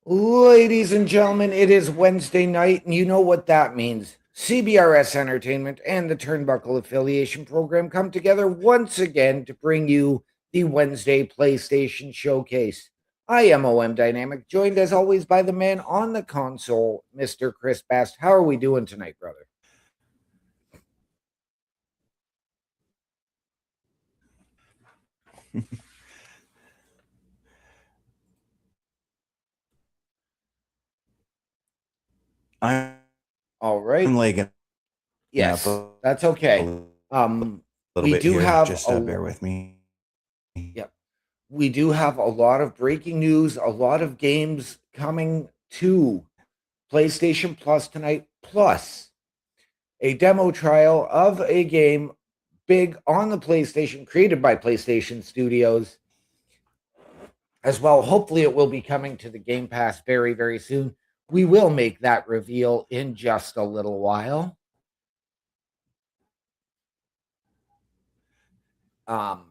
Ladies and gentlemen, it is Wednesday night, and you know what that means. CBRS Entertainment and the Turnbuckle Affiliation Program come together once again to bring you the Wednesday PlayStation Showcase. I am OM Dynamic, joined as always by the man on the console, Mr. Chris Bast. How are we doing tonight, brother? I'm All right. lagging up Yes, a that's okay. little Um, we bit do here. have Just a bear with me. yeah, we do have a lot of breaking news, a lot of games coming to PlayStation Plus tonight, plus a demo trial of a game big on the PlayStation, created by PlayStation Studios as well. Hopefully, it will be coming to the Game Pass very, very soon. We will make that reveal in just a little while. Um,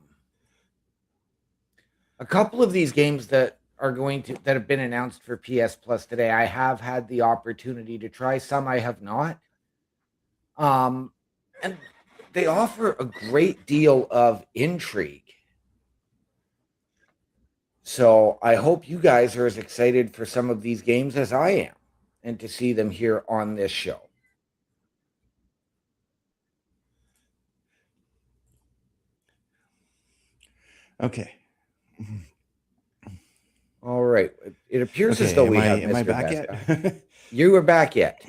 a couple of these games that have been announced for PS Plus today, I have had the opportunity to try. Some I have not. And they offer a great deal of intrigue. So I hope you guys are as excited for some of these games as I am and to see them here on this show. Okay. All right. It appears as Okay. though Am we I have am I Mr. back Best yet? back. You are back yet?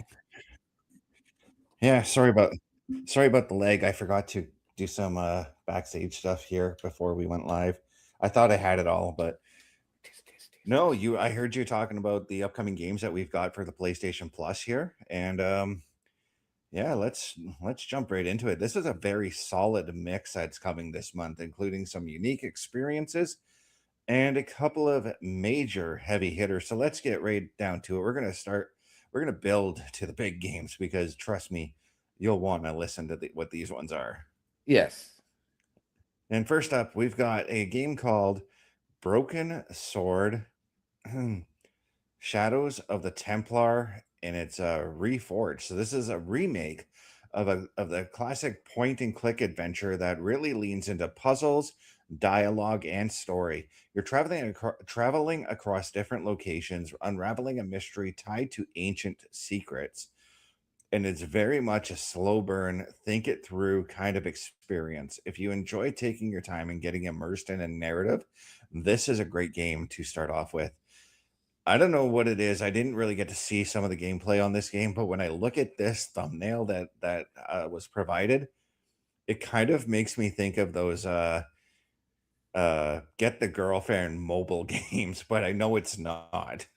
Yeah. Sorry about the lag. I forgot to do some backstage stuff here before we went live. I thought I had it all, but no. I heard you talking about the upcoming games that we've got for the PlayStation Plus here, and yeah, let's jump right into it. This is a very solid mix that's coming this month, including some unique experiences and a couple of major heavy hitters. So let's get right down to it. We're going to build to the big games because trust me, you'll want to listen to what these ones are. Yes. And first up, we've got a game called Broken Sword Shadows of the Templar, and it's reforged. So this is a remake of the classic point and click adventure that really leans into puzzles, dialogue, and story. You're traveling across different locations, unraveling a mystery tied to ancient secrets. And it's very much a slow burn, think it through kind of experience. If you enjoy taking your time and getting immersed in a narrative, this is a great game to start off with. I don't know what it is. I didn't really get to see some of the gameplay on this game, but when I look at this thumbnail that was provided, it kind of makes me think of those get the girlfriend mobile games, but I know it's not.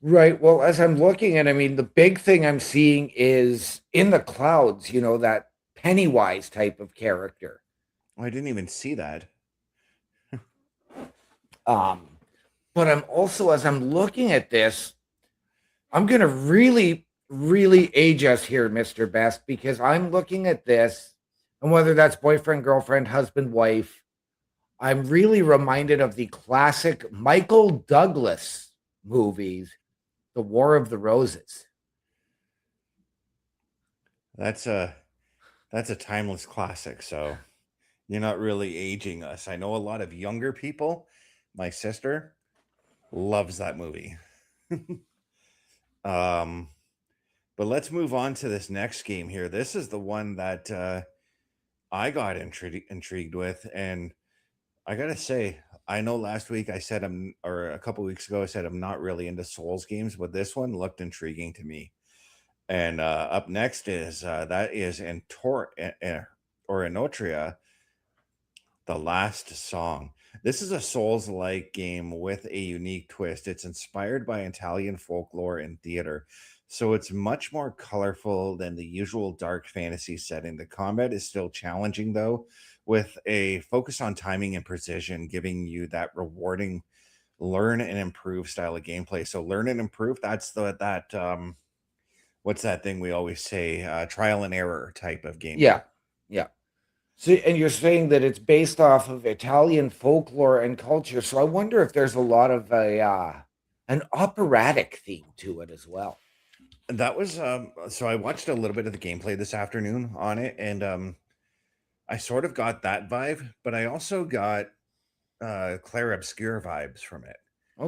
Right. Well, as I'm looking at, I mean, the big thing I'm seeing is in the clouds, that Pennywise type of character. I didn't even see that. Um, but I'm also, as I'm looking at this, I'm going to really, really age us here, Mr. Best, because I'm looking at this, and whether that's boyfriend, girlfriend, husband, wife, I'm really reminded of the classic Michael Douglas movies, The War of the Roses. That's a timeless classic, so you're not really aging us. I know a lot of younger people. My sister loves that movie. um But let's move on to this next game here. This is the one that I got intrigued with, and I gotta say, I know last week I said or a couple weeks ago I said I'm not really into Souls games, but this one looked intriguing to me. And up next is that is or Enotria, the last song. This is a Souls-like game with a unique twist. It's inspired by Italian folklore and theater, so it's much more colorful than the usual dark fantasy setting. The combat is still challenging, though, with a focus on timing and precision, giving you that rewarding learn and improve style of gameplay. So learn and improve, that's the that what's that thing we always say? Trial and error type of Yeah. gameplay. Yeah. So, and you're saying that it's based off of Italian folklore and culture. So I wonder if there's a lot of an operatic theme to it as well. That was so I watched a little bit of the gameplay this afternoon on it, and I sort of got that vibe, but I also got Claire Obscure vibes from it.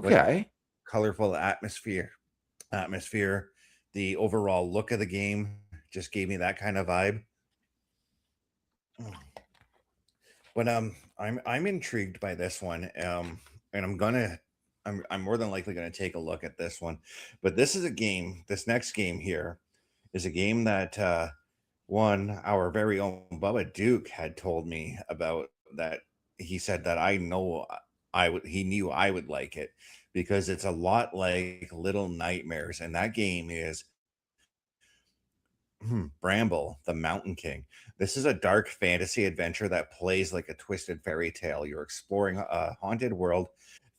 Like Okay. colorful atmosphere, the overall look of the game just gave me that kind of vibe. But I'm intrigued by this one. And I'm more than likely gonna take a look at this one. But this next game here is a game that our very own Bubba Duke had told me about, that he said that I know he knew I would like it because it's a lot like Little Nightmares, and that game is Bramble, the Mountain King. This is a dark fantasy adventure that plays like a twisted fairy tale. You're exploring a haunted world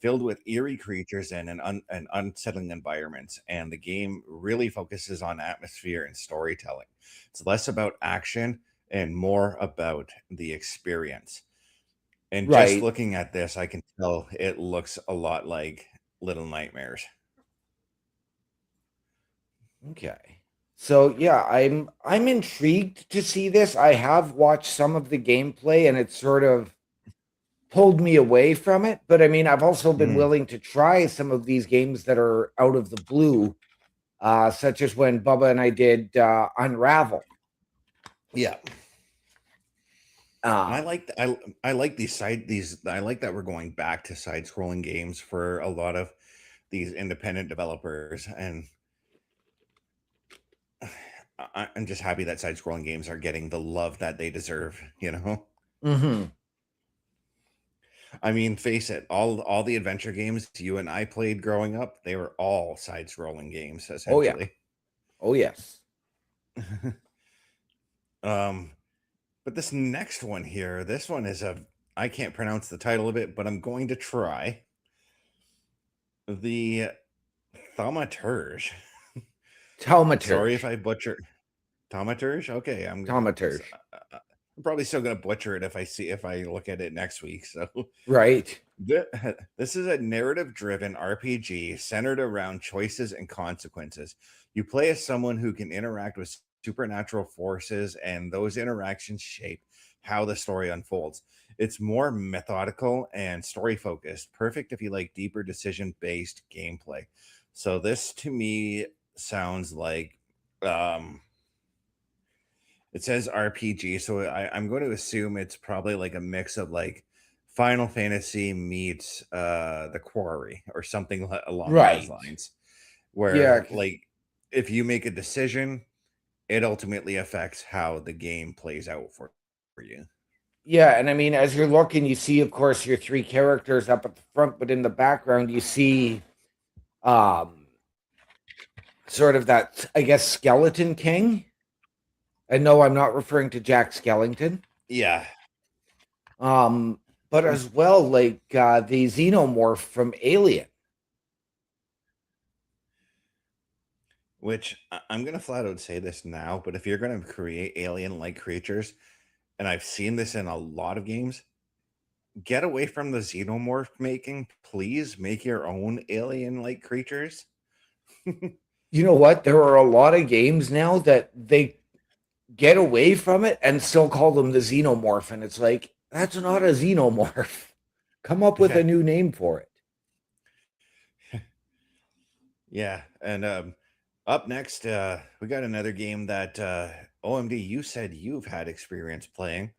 filled with eerie creatures and and unsettling environments. And the game really focuses on atmosphere and storytelling. It's less about action and more about the experience. And just Right. looking at this, I can tell it looks a lot like Little Nightmares. Okay. So yeah, I'm intrigued to see this. I have watched some of the gameplay and it sort of pulled me away from it, but I mean, I've also been Mm, willing to try some of these games that are out of the blue, such as when Bubba and I did Unravel. yeah. And Um, I like these I like that we're going back to side scrolling games for a lot of these independent developers, and I'm just happy that side scrolling games are getting the love that they deserve, you know? mhm. I mean, face it, all the adventure games you and I played growing up, they were all side scrolling games Oh yeah. essentially. Oh yes. um but this next one here, this one is a I can't pronounce the title of it, but I'm going to try. The Thaumaturge. Sorry if Taumaturge. I butcher Thaumaturge. Okay, Taumaturge. I'm probably still gonna butcher it if I look at it next week. So Right. this is a narrative-driven RPG centered around choices and consequences. You play as someone who can interact with supernatural forces, and those interactions shape how the story unfolds. It's more methodical and story focused, perfect if you like deeper decision-based gameplay. So this to me sounds like it says RPG, so I'm going to assume it's probably like a mix of like Final Fantasy meets The Quarry or something along those Right. lines, Yeah. where like if you make a decision, it ultimately affects how the game plays out for you. Yeah, and I mean, as you're looking, you see, of course, your three characters up at the front, but in the background, you see um sort of that, I guess, Skeleton King. And no, I'm not referring to Jack Skellington. Yeah, Um, but as well, like the xenomorph from Alien. which I'm going to flat out say this now, but if you're going to create alien-like creatures, and I've seen this in a lot of games, get away from the xenomorph making. Please make your own alien-like creatures. You know what? There are a lot of games now that they get away from it and still call them the xenomorph, and it's like that's not a xenomorph. Come up with Yeah, a new name for it. yeah. And up next, we got another game that OMD, you said you've had experience playing,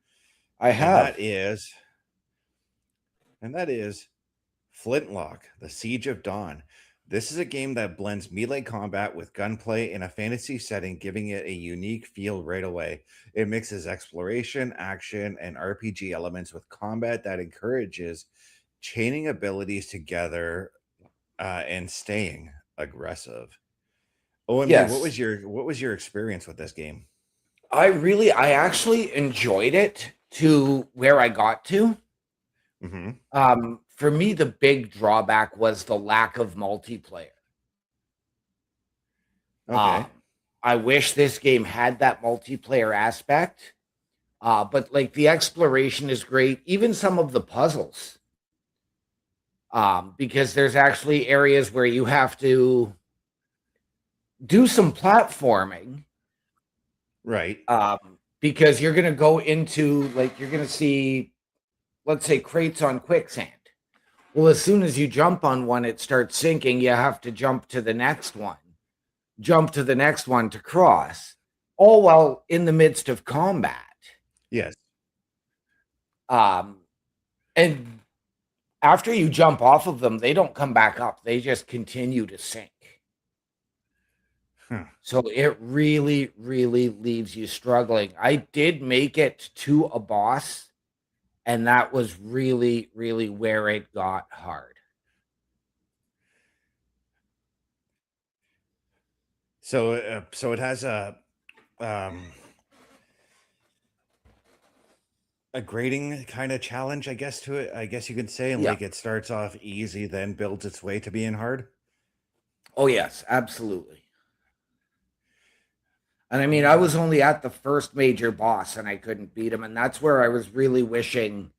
I and have. that is Flintlock: The Siege of Dawn. This is a game that blends melee combat with gunplay in a fantasy setting, giving it a unique feel right away. It mixes exploration, action, and RPG elements with combat that encourages chaining abilities together and staying aggressive. OMD, Yes. what was your experience with this game? I actually enjoyed it to where I got to. Hmm. For me, the big drawback was the lack of multiplayer. Okay. Um, I wish this game had that multiplayer aspect. But like the exploration is great. Even some of the puzzles. because there's actually areas where you have to do some platforming. Right. Because you're going to go into, like, you're going to see, let's say, crates on quicksand. Well, as soon as you jump on one, it starts sinking. You have to jump to the next one to cross, all while in the midst of combat. Yes. And after you jump off of them, they don't come back up. They just continue to sink. So it really, really leaves you struggling. I did make it to a boss, and that was really, really where it got hard. So it has a grading kind of challenge, I guess, to it. I guess you could say, and Yeah. like it starts off easy, then builds its way to being hard. Oh, yes, absolutely. And I mean, I was only at the first major boss and I couldn't beat him. And that's where I was really wishing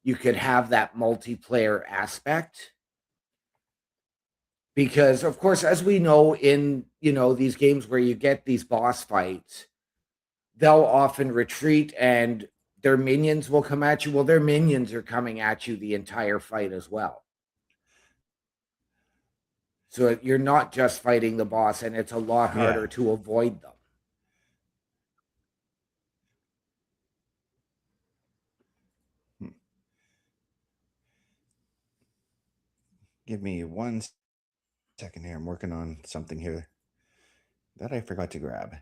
you could have that multiplayer aspect. Because, of course, as we know in, these games where you get these boss fights, they'll often retreat and their minions will come at you. Well, their minions are coming at you the entire fight as well. So you're not just fighting the boss, and it's a lot harder to avoid them. Give me 1 second here. I'm working on something here that I forgot to grab.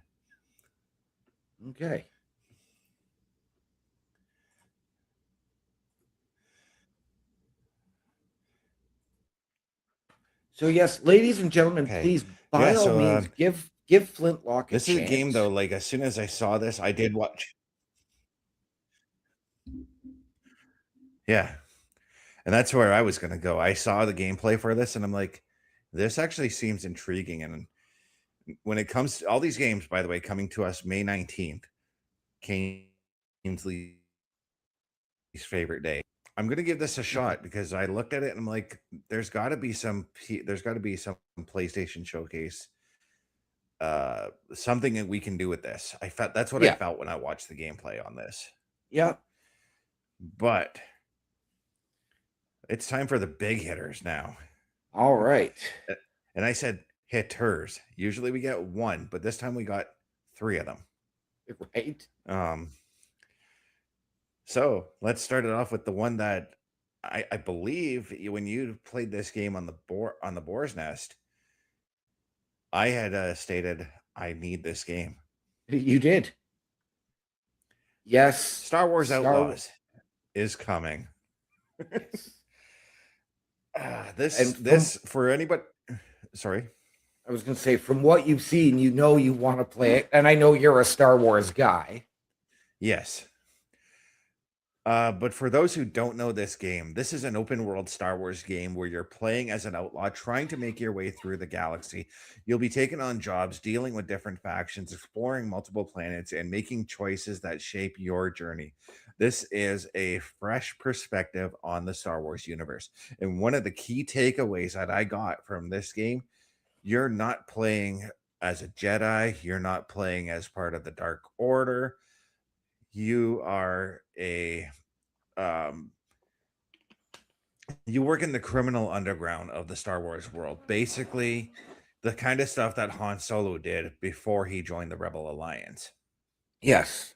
Okay. So yes, ladies and gentlemen, please, by all means, give Flintlock a chance. This is a game, though. Like, as soon as I saw this, I did watch. Yeah. And that's where I was going to go. I saw the gameplay for this, and I'm like, this actually seems intriguing. And when it comes to all these games, by the way, coming to us May 19th, Kingsley's favorite day, I'm going to give this a shot because I looked at it and I'm like, there's got to be some PlayStation showcase, something that we can do with this. I felt that's what I felt when I watched the gameplay on this. Yeah. But it's time for the big hitters now. All right. And I said hitters. Usually we get one, but this time we got 3 of them. Right. So let's start it off with the one that I believe when you played this game on the Boar's Nest, I had stated I need this game. You did. Yes. Star Wars Outlaws is coming. Yes. This for anybody. Sorry. I was going to say, from what you've seen, you want to play it. And I know you're a Star Wars guy. Yes. But for those who don't know this game, this is an open world Star Wars game where you're playing as an outlaw, trying to make your way through the galaxy. You'll be taking on jobs, dealing with different factions, exploring multiple planets, and making choices that shape your journey. This is a fresh perspective on the Star Wars universe. And one of the key takeaways that I got from this game, you're not playing as a Jedi, you're not playing as part of the Dark Order. You are you work in the criminal underground of the Star Wars world. Basically, the kind of stuff that Han Solo did before he joined the Rebel Alliance. Yes.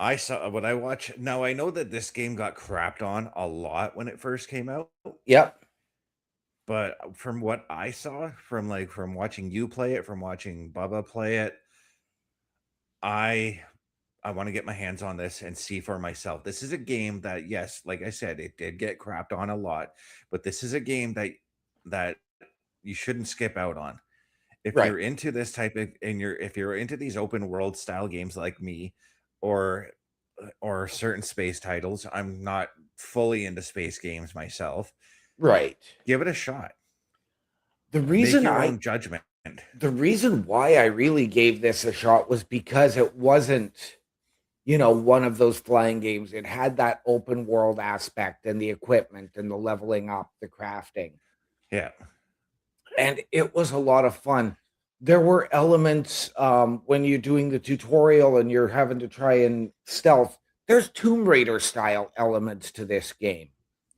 I saw what I watched. Now I know that this game got crapped on a lot when it first came out. Yep. But from what I saw, from watching you play it, from watching Bubba play it, I want to get my hands on this and see for myself. This is a game that, yes, like I said, it did get crapped on a lot, but this is a game that you shouldn't skip out on. If you're into this type of, if you're into these open world style games like me, or certain space titles, I'm not fully into space games myself. Right. Give it a shot. The reason Make your own judgment. The reason why I really gave this a shot was because it wasn't, one of those flying games. It had that open world aspect and the equipment and the leveling up, the crafting. Yeah. And it was a lot of fun. There were elements when you're doing the tutorial and you're having to try and stealth. There's Tomb Raider style elements to this game.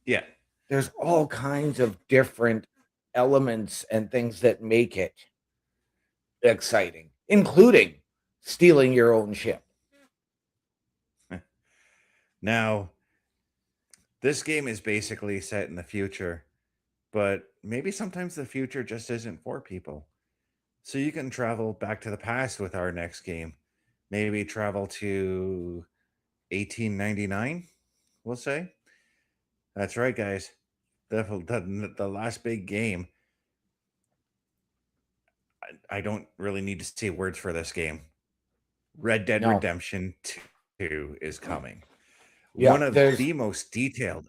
Yeah. There's all kinds of different elements and things that make it exciting, including stealing your own ship. Now, this game is basically set in the future, but maybe sometimes the future just isn't for people. So you can travel back to the past with our next game. Maybe travel to 1899, we'll say. That's right, guys. The last big game. I don't really need to say words for this game. Red Dead No. Redemption 2 is coming. Yeah, One of there's the most detailed.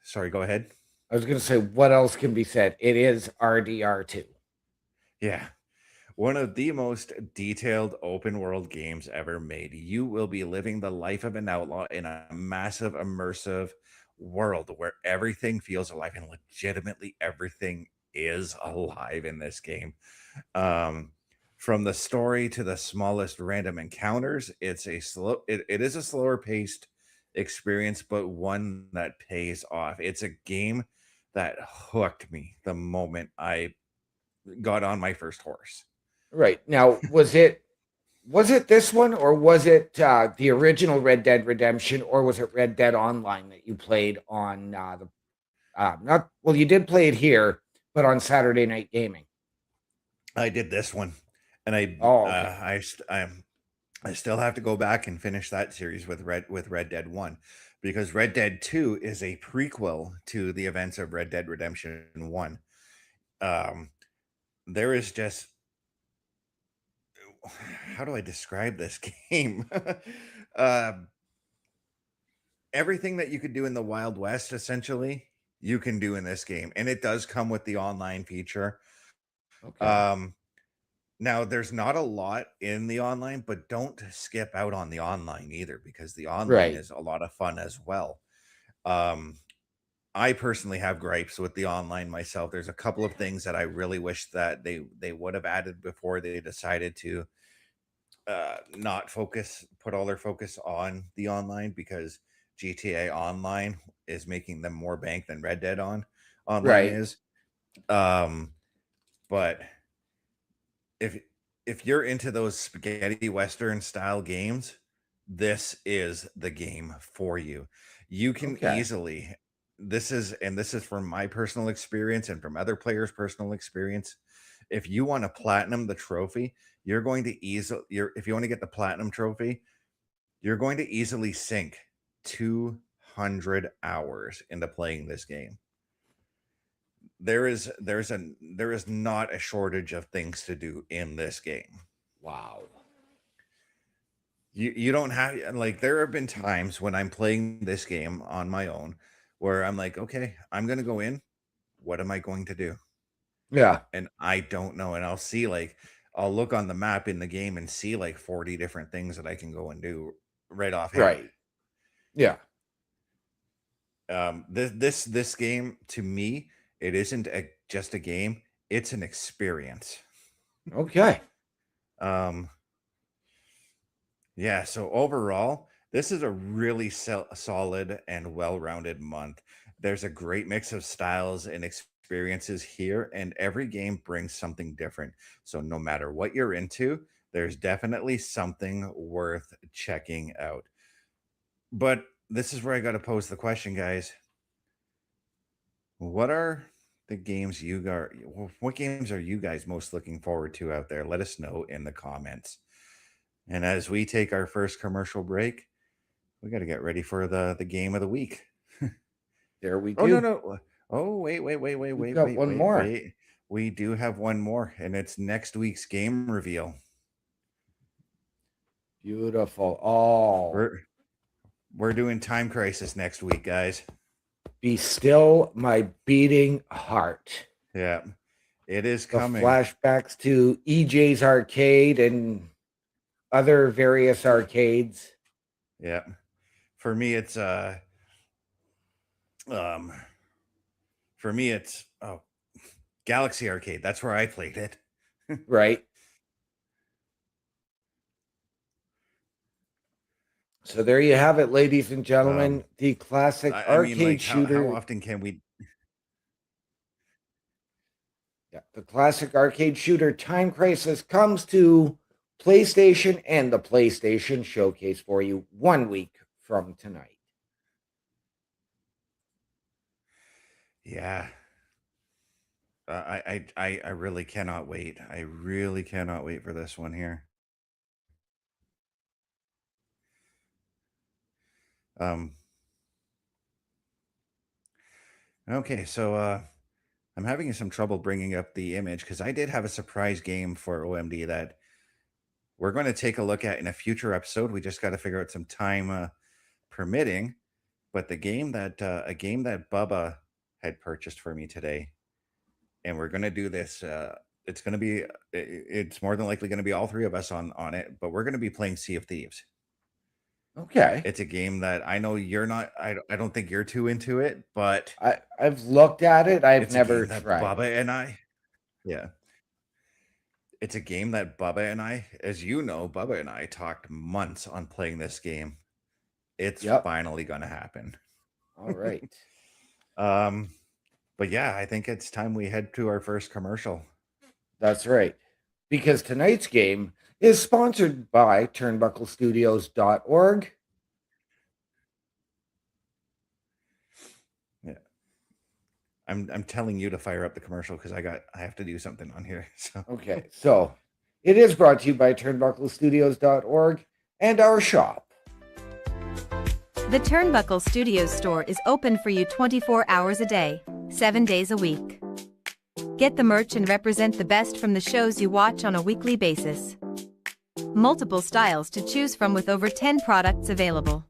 Sorry, go ahead. I was going to say, what else can be said? It is RDR2. Yeah. One of the most detailed open world games ever made. You will be living the life of an outlaw in a massive, immersive world where everything feels alive and legitimately everything is alive in this game. Um, from the story to the smallest random encounters, it is a slower paced experience, but one that pays off. It's a game that hooked me the moment I got on my first horse. Right. Now, was it this one, or was it the original Red Dead Redemption, or was it Red Dead Online that you played on the not well, you did play it here, but on Saturday Night Gaming. I did this one, and Oh, okay. I still have to go back and finish that series with Red Dead 1, because Red Dead 2 is a prequel to the events of Red Dead Redemption 1. There is just, how do I describe this game? Um, Everything that you could do in the Wild West, essentially, you can do in this game, and it does come with the online feature. Okay. Um, Now, there's not a lot in the online, but don't skip out on the online either, because the online Right. is a lot of fun as well. Um, I personally have gripes with the online myself. There's a couple of things that I really wish that they would have added before they decided to not put all their focus on the online, because GTA Online is making them more bank than Red Dead online Right. is. But if you're into those spaghetti western style games, this is the game for you. You can Okay. easily, this is from my personal experience and from other players' personal experience. If you want to platinum the trophy, you're going to easily if you want to get the platinum trophy, you're going to easily sink 200 hours into playing this game. There is not a shortage of things to do in this game. Wow. You don't have, like, there have been times when I'm playing this game on my own where I'm like, okay, I'm gonna go in. What am I going to do? Yeah. And I don't know. And I'll look on the map in the game and see like 40 different things that I can go and do right offhand. Right. Yeah. This game, to me, it isn't just a game, it's an experience. Okay. Um, Yeah, so overall, this is a really solid and well-rounded month. There's a great mix of styles and experiences here, and every game brings something different. So no matter what you're into, there's definitely something worth checking out. But this is where I got to pose the question, guys. What are the games you got? What games are you guys most looking forward to out there? Let us know in the comments. And as we take our first commercial break, we got to get ready for the game of the week. There we Oh no, do. no. Oh We've got one more. wait. We do have one more, and it's next week's game reveal. Beautiful. Oh, We're we're doing Time Crisis next week, guys. be still my beating heart. Yeah, it is The coming. flashbacks to EJ's arcade and other various arcades. Yeah. For me, it's um, oh, Galaxy Arcade. That's where I played it. Right. So there you have it, ladies and gentlemen, the classic I mean, arcade like, how shooter. often can we? Yeah, the classic arcade shooter Time Crisis comes to PlayStation and the PlayStation Showcase for you 1 week from tonight. Yeah. I really cannot wait. I really cannot wait for this one here. Um. Okay, so I'm having some trouble bringing up the image because I did have a surprise game for OMD that we're going to take a look at in a future episode. We just got to figure out some time permitting. But the game that a game that Bubba had purchased for me today, and we're going to do this. It's going to be. It's more than likely going to be all three of us on it. But we're going to be playing Sea of Thieves. Okay. It's a game that I know you're not. I don't think you're too into it, but I've looked at it. I've it's a never game that tried it. Bubba and I. Yeah. It's a game that Bubba and I, as you know, Bubba and I talked months on playing this game. It's Yep. finally gonna happen. All right. Um, but yeah, I think it's time we head to our first commercial. That's right. Because tonight's game is sponsored by turnbucklestudios.org. Yeah. I'm telling you to fire up the commercial because I have to do something on here. So Okay, so it is brought to you by turnbucklestudios.org and our shop. The Turnbuckle Studios store is open for you 24 hours a day, 7 days a week. Get the merch and represent the best from the shows you watch on a weekly basis. Multiple styles to choose from with over 10 products available.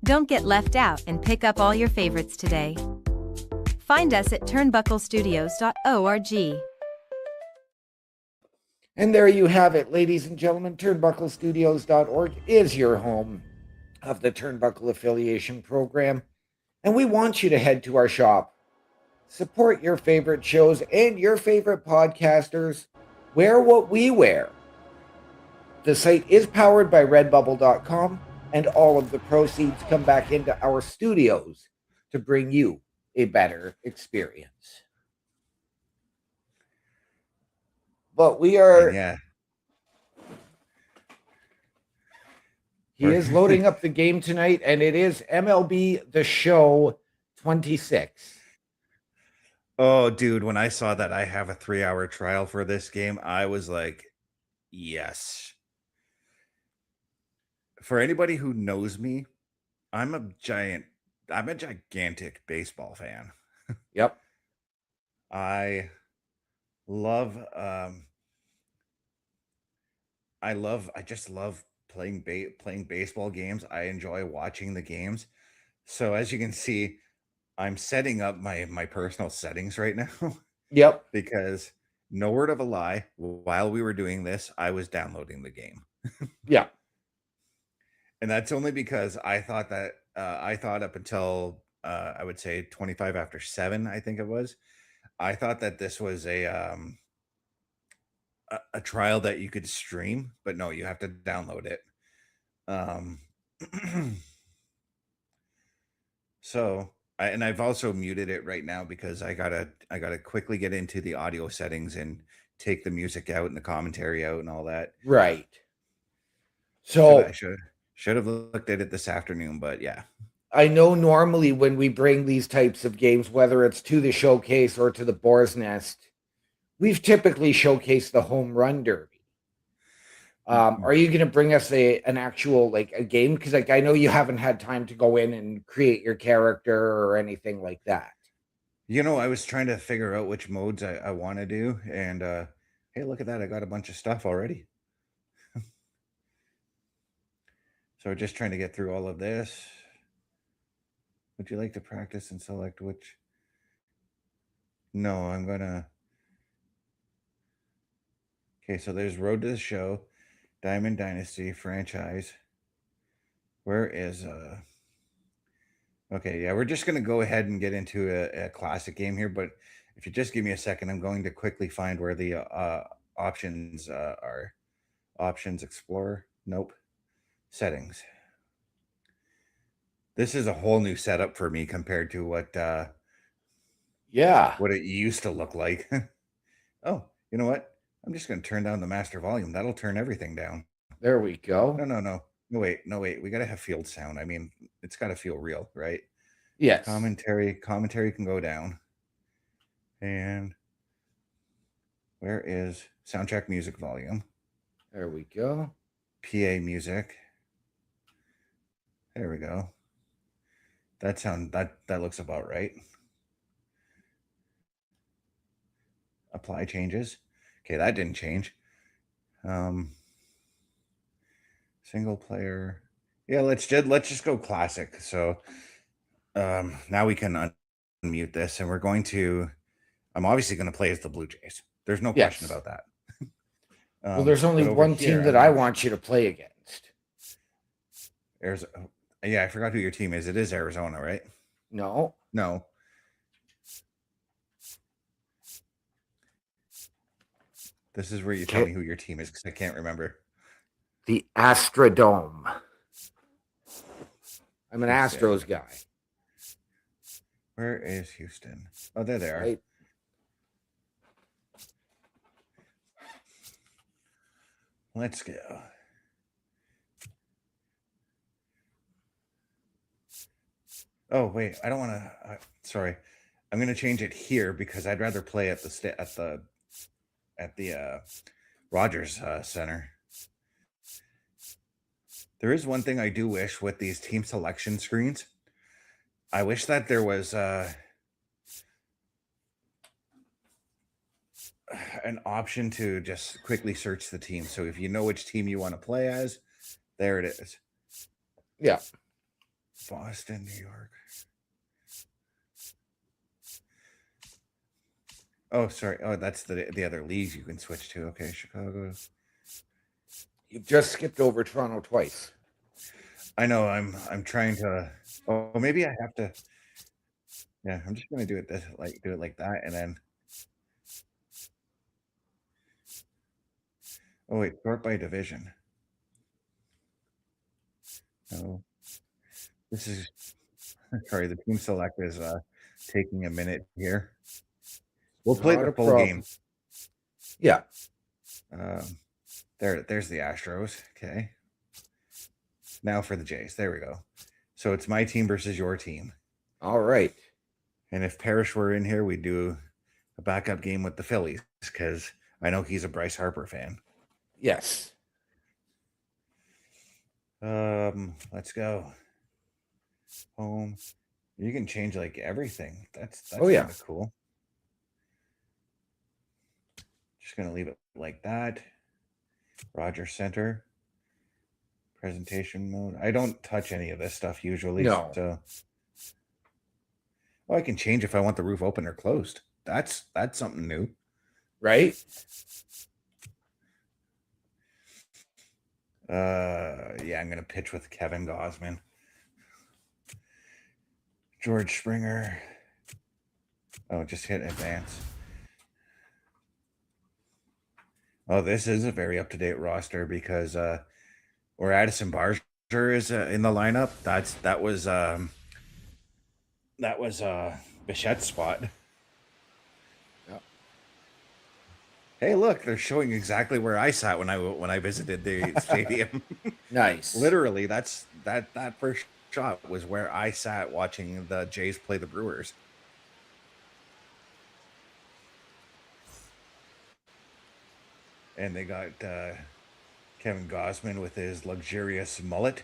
Don't get left out and pick up all your favorites today. Find us at turnbucklestudios.org. And there you have it, ladies and gentlemen. Turnbucklestudios.org is your home of the Turnbuckle Affiliation Program. And we want you to head to our shop. Support your favorite shows and your favorite podcasters. Wear what we wear. The site is powered by redbubble.com, and all of the proceeds come back into our studios to bring you a better experience. But we are. and yeah, He is loading up the game tonight, and it is MLB The Show 26. Oh, dude, when I saw that I have a 3-hour trial for this game, I was like, yes. For anybody who knows me, I'm a gigantic baseball fan. Yep. I love I just love playing baseball games. I enjoy watching the games. So as you can see, I'm setting up my personal settings right now Yep. because no word of a lie, while we were doing this, I was downloading the game. Yeah. And that's only because I thought that I thought up until I would say 25 after 7, I think it was. I thought that this was a trial that you could stream, but no, you have to download it. Um, so and I've also muted it right now because I gotta quickly get into the audio settings and take the music out and the commentary out and all that. Right. I So should have looked at it this afternoon, but yeah. I know normally when we bring these types of games, whether it's to the showcase or to the Boar's Nest, we've typically showcased the home run derby. Are you going to bring us an actual like a game? Because like I know you haven't had time to go in and create your character or anything like that. You know, I was trying to figure out which modes I want to do, and hey, look at that! I got a bunch of stuff already. So just trying to get through all of this. Would you like to practice and select which? No, I'm gonna. Okay, so there's Road to the Show, Diamond Dynasty franchise. Where is okay, yeah, we're just gonna go ahead and get into a classic game here, but if you just give me a second, I'm going to quickly find where the options are. Options Explorer. Nope. Settings. This is a whole new setup for me compared to what Yeah. what it used to look like. Oh, you know what? I'm just gonna turn down the master volume. That'll turn everything down. There we go. No, no, no. No, wait. We gotta have field sound. I mean, it's gotta feel real, right? Yes. Commentary can go down. And where is soundtrack music volume? There we go. PA music. There we go. That looks about right. Apply changes. Okay, that didn't change. Single player. Yeah, let's just go classic. So now we can unmute this, and we're going to. I'm obviously going to play as the Blue Jays. There's no question Yes. about that. Well, there's only but over one here, team that I want you to play against. Arizona. Yeah, I forgot who your team is. It is Arizona, right? No. No. This is where you tell me who your team is because I can't remember. The Astrodome. I'm an Astros guy. Where is Houston? Oh, there they are. Right. Let's go. Oh wait, I don't want to. Sorry, I'm going to change it here because I'd rather play at the Rogers Center. There is one thing I do wish with these team selection screens. I wish that there was an option to just quickly search the team. So if you know which team you want to play as, there it is. Yeah. Boston, New York. Oh, sorry. Oh, that's the other leagues you can switch to. Okay, Chicago. You've just skipped over Toronto twice. I know. I'm trying to. Oh, maybe I have to. Yeah, I'm just gonna do it like that, and then. Oh wait, sort by division. No, this is. Sorry, the team select is taking a minute here. We'll play the full game. Yeah. There's the Astros. Okay. Now for the Jays. There we go. So it's my team versus your team. All right. And if Parrish were in here, we'd do a backup game with the Phillies because I know he's a Bryce Harper fan. Yes. Let's go. Home. You can change like everything. That's oh yeah, kind of cool. Just gonna leave it like that. Roger Center. Presentation mode. I don't touch any of this stuff usually. No. So I can change if I want the roof open or closed. That's something new. Right? Yeah, I'm gonna pitch with Kevin Gausman. George Springer. Oh, just hit advance. Oh, this is a very up-to-date roster because where Addison Barger is in the lineup, that was Bichette's spot. Yep. Hey, look, they're showing exactly where I sat when I visited the stadium. Nice. Literally, that first shot was where I sat watching the Jays play the Brewers. And they got Kevin Gausman with his luxurious mullet.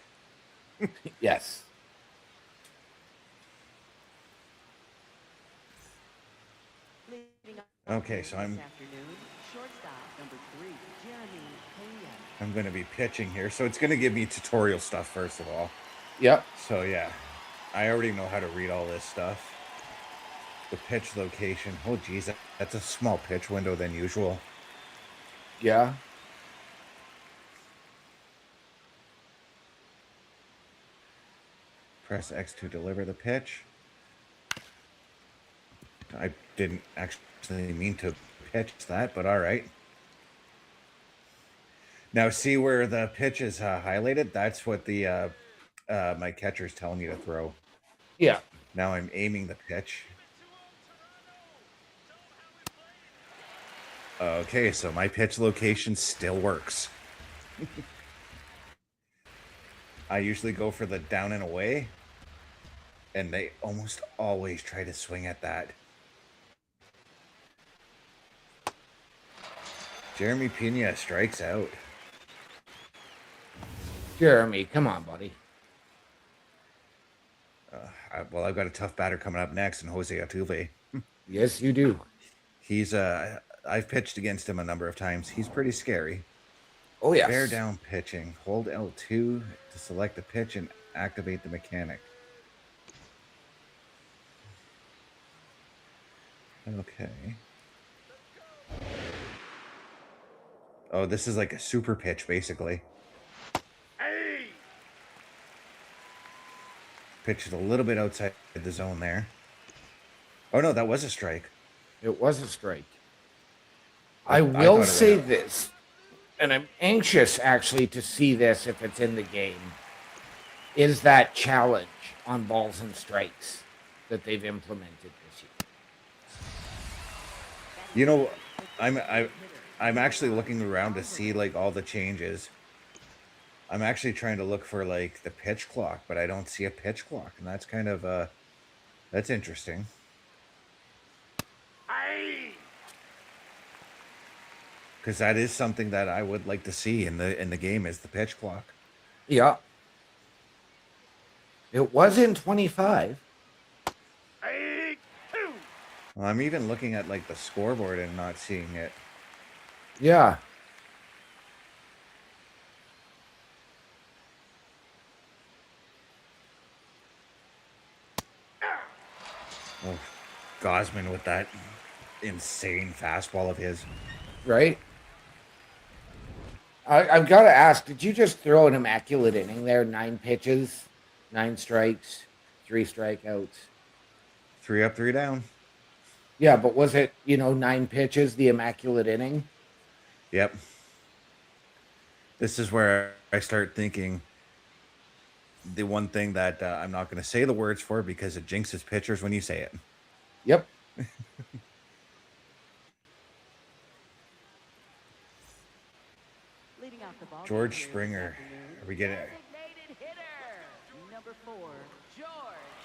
Yes. Okay, so I'm going to be pitching here. So it's going to give me tutorial stuff first of all. Yep. So yeah, I already know how to read all this stuff. The pitch location. Oh geez, that's a small pitch window than usual. Yeah. Press X to deliver the pitch. I didn't actually mean to pitch that, but all right. Now see where the pitch is highlighted? That's what the my catcher's telling me to throw. Yeah. Now I'm aiming the pitch. Okay, so my pitch location still works. I usually go for the down and away, and they almost always try to swing at that. Jeremy Pena strikes out. Jeremy, come on, buddy. Well, I've got a tough batter coming up next in Jose Altuve. Yes, you do. He's I've pitched against him a number of times. He's pretty scary. Oh, yes. Bear down pitching. Hold L2 to select the pitch and activate the mechanic. Okay. Oh, this is like a super pitch, basically. Hey! Pitched a little bit outside the zone there. Oh, no, that was a strike. It was a strike. I I will thought it say was- this, and I'm anxious actually to see this if it's in the game, is that challenge on balls and strikes that they've implemented this year. You know, I'm actually looking around to see like all the changes. I'm actually trying to look for like the pitch clock, but I don't see a pitch clock, and that's kind of that's interesting. Hey! Because that is something that I would like to see in the game is the pitch clock. Yeah. It was in 25. Hey! Two! Well, I'm even looking at like the scoreboard and not seeing it. Yeah. Oh, Gosman with that insane fastball of his. Right? I've got to ask, did you just throw an immaculate inning there? 9 pitches, 9 strikes, 3 strikeouts. 3 up, 3 down. Yeah, but was it, 9 pitches, the immaculate inning? Yep. This is where I start thinking the one thing that I'm not going to say the words for because it jinxes pitchers when you say it. Yep. George Springer. Are we getting it? Number 4, George.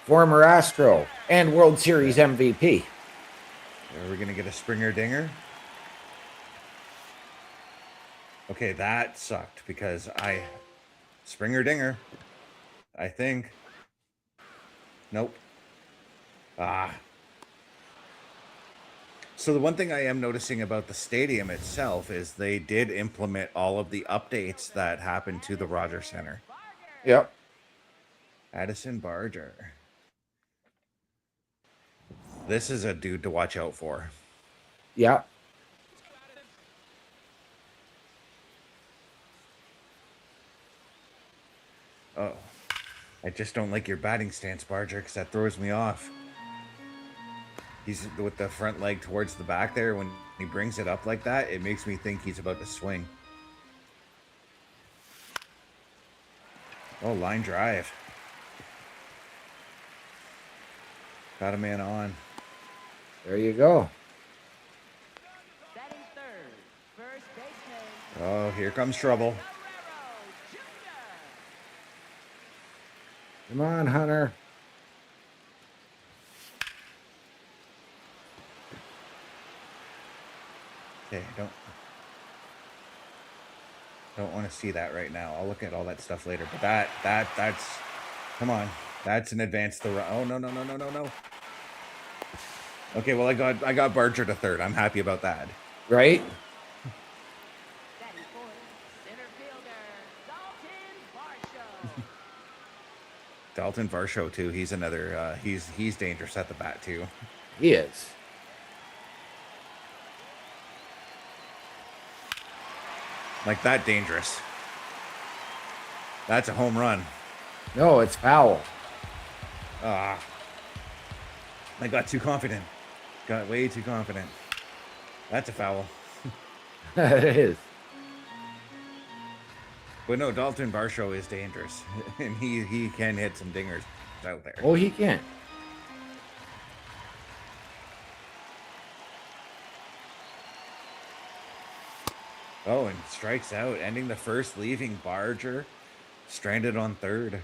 Former Astro and World Series MVP. Are we going to get a Springer dinger? Okay, that sucked because Springer dinger, I think. Nope. Ah. So the one thing I am noticing about the stadium itself is they did implement all of the updates that happened to the Rogers Center. Yep. Addison Barger. This is a dude to watch out for. Yeah. Oh, I just don't like your batting stance, Barger, because that throws me off. He's with the front leg towards the back there. When he brings it up like that, it makes me think he's about to swing. Oh, line drive. Got a man on. There you go. Batting third, first baseman. Oh, here comes trouble. Come on, Hunter. Okay, don't want to see that right now. I'll look at all that stuff later. But that's come on. That's an advance to run. Oh no. Okay, well I got Barger to third. I'm happy about that. Right? Batting fourth, center fielder, Dalton Varsho. Dalton Varsho too. He's another. He's dangerous at the bat too. He is. Like that dangerous. That's a home run. No, it's foul. Ah, I got too confident. Got way too confident. That's a foul. It is. But no, Dalton Varsho is dangerous, and he can hit some dingers out there. Oh, he can. Oh, and strikes out, ending the first, leaving Barger stranded on third.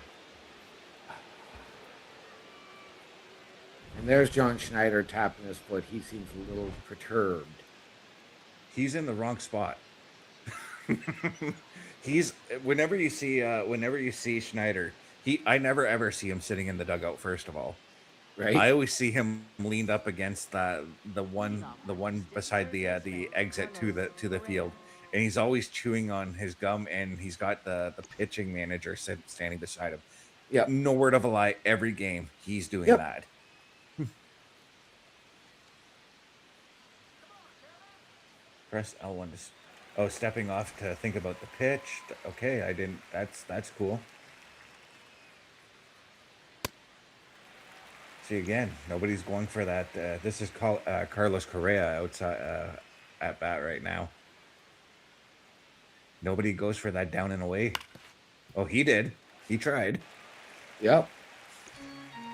And there's John Schneider tapping his foot. He seems a little perturbed. He's in the wrong spot. He's whenever you see Schneider, I never ever see him sitting in the dugout. First of all, Right? I always see him leaned up against the one beside the exit to the field, and he's always chewing on his gum, and he's got the pitching manager standing beside him. Yep. No word of a lie. Every game he's doing Yep. that. Press L1 to. Oh, stepping off to think about the pitch. Okay, I didn't. That's cool. See again, nobody's going for that. This is Carlos Correa outside at bat right now. Nobody goes for that down and away. Oh, he did. He tried. Yep.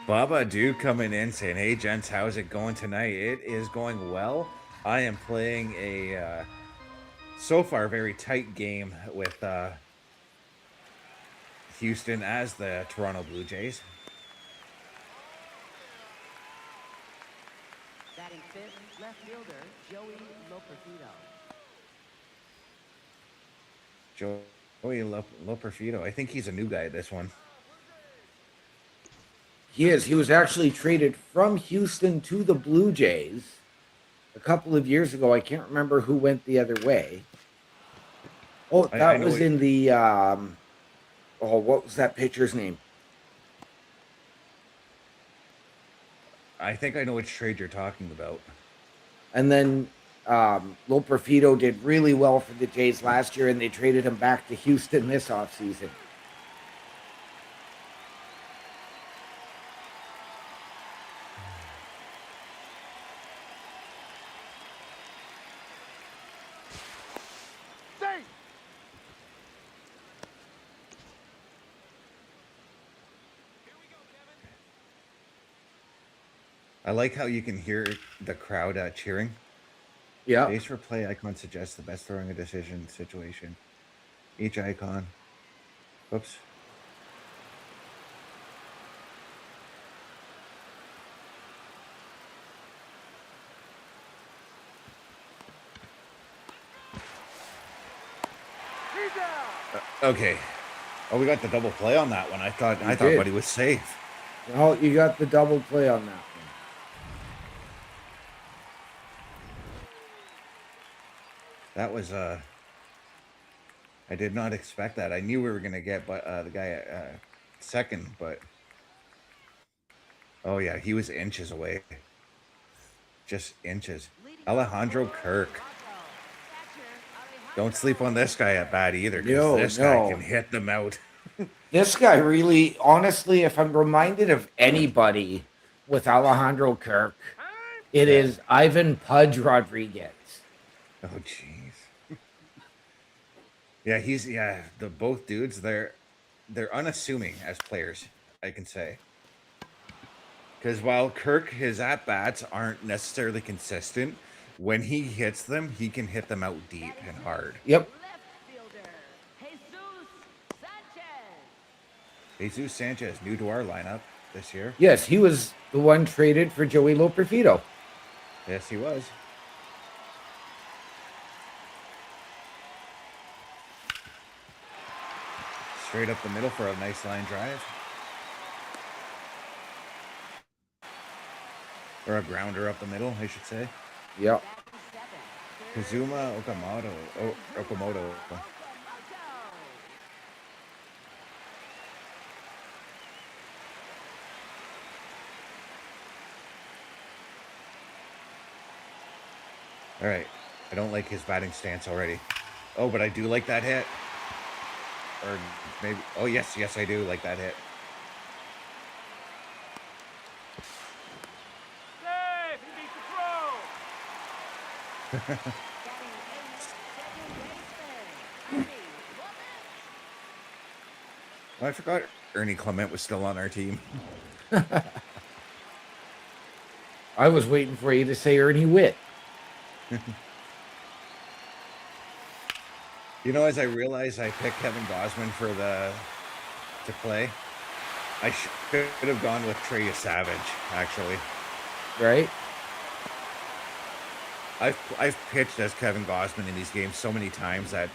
Baba Dude coming in saying, "Hey gents, how's it going tonight? It is going well. I am playing a so far very tight game with Houston as the Toronto Blue Jays." Batting fifth, left fielder, Joey Loperfido. Joey Loperfido. I think he's a new guy. This one. He is. He was actually traded from Houston to the Blue Jays a couple of years ago. I can't remember who went the other way. Oh, I that know was in the what was that pitcher's name? I think I know which trade you're talking about. And then Loperfido did really well for the Jays last year, and they traded him back to Houston this offseason. I like how you can hear the crowd cheering. Yeah. Base for play icon suggests the best throwing a decision situation. Each icon. Oops. Okay. Oh, we got the double play on that one. I thought did. Buddy was safe. Well, you got the double play on that one. That was I did not expect that. I knew we were gonna get the guy at second, but oh yeah, he was inches away. Just inches. Alejandro Kirk. Don't sleep on this guy at bat either, because this guy can hit them out. This guy really, honestly, if I'm reminded of anybody with Alejandro Kirk, it is Ivan Pudge Rodriguez. Oh jeez. Yeah, the both dudes, they're unassuming as players, I can say. Because while Kirk, his at-bats aren't necessarily consistent, when he hits them, he can hit them out deep and hard. Yep. Left fielder, Jesus Sanchez, new to our lineup this year. Yes, he was the one traded for Joey Loperfido. Yes, he was. Straight up the middle for a nice line drive. Or a grounder up the middle, I should say. Yep. Kazuma Okamoto. All right. I don't like his batting stance already. Oh, but I do like that hit. Or maybe... Oh, yes, I do like that hit. Batting eighth, second baseman, I forgot Ernie Clement was still on our team. I was waiting for you to say Ernie Witt. You know, as I realized I picked Kevin Gosman to play, I should have gone with Trey Savage, actually. Right? I've pitched as Kevin Gosman in these games so many times that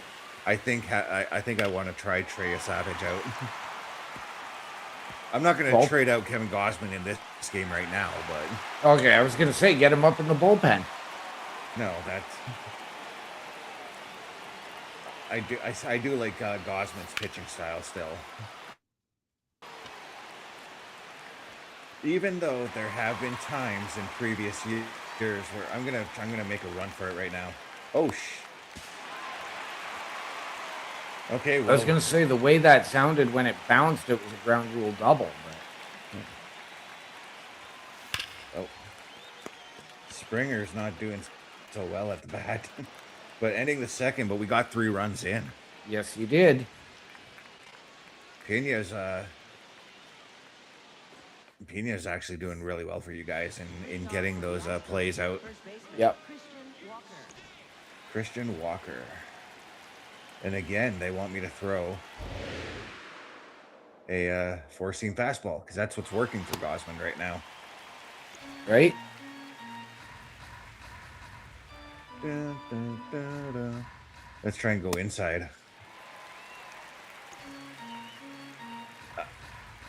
I think I want to try Trey Savage out. I'm not going to trade out Kevin Gosman in this game right now, but Okay, I was going to say, get him up in the bullpen. no, that's I do like Gosman's pitching style still. Even though there have been times in previous years where I'm gonna make a run for it right now. Oh Okay, well, I was going to say, the way that sounded when it bounced, it was a ground rule double. But... oh, Springer's not doing so well at the bat, but ending the second. But we got 3 runs in. Yes, you did. Pena's actually doing really well for you guys in getting those plays out. first baseman, Yep. Christian Walker. And again, they want me to throw a 4-seam fastball because that's what's working for Gosman right now. Right? Dun, dun, dun, dun. Let's try and go inside.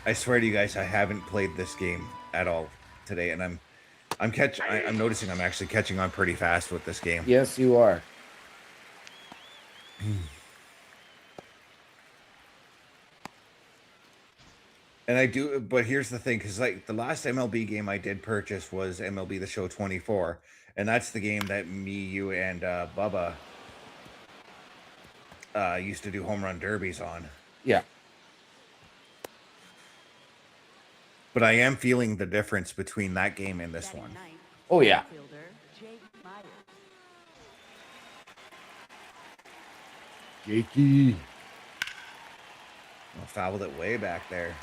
I swear to you guys, I haven't played this game at all today, and I'm noticing I'm actually catching on pretty fast with this game. Yes, you are. And I do, but here's the thing, because like the last MLB game I did purchase was MLB The Show 24, and that's the game that me, you, and Bubba used to do home run derbies on. Yeah. But I am feeling the difference between that game and this one. Oh, yeah. Jakey. I fouled it way back there.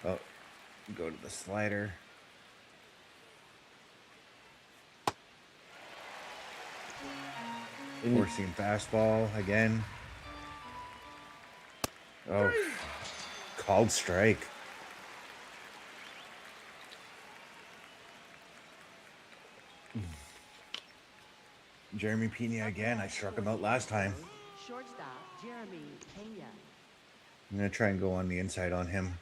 Oh, go to the slider. Four-seam fastball again. Oh, called strike. Jeremy Pena again. I struck him out last time. Shortstop Jeremy Pena. I'm going to try and go on the inside on him.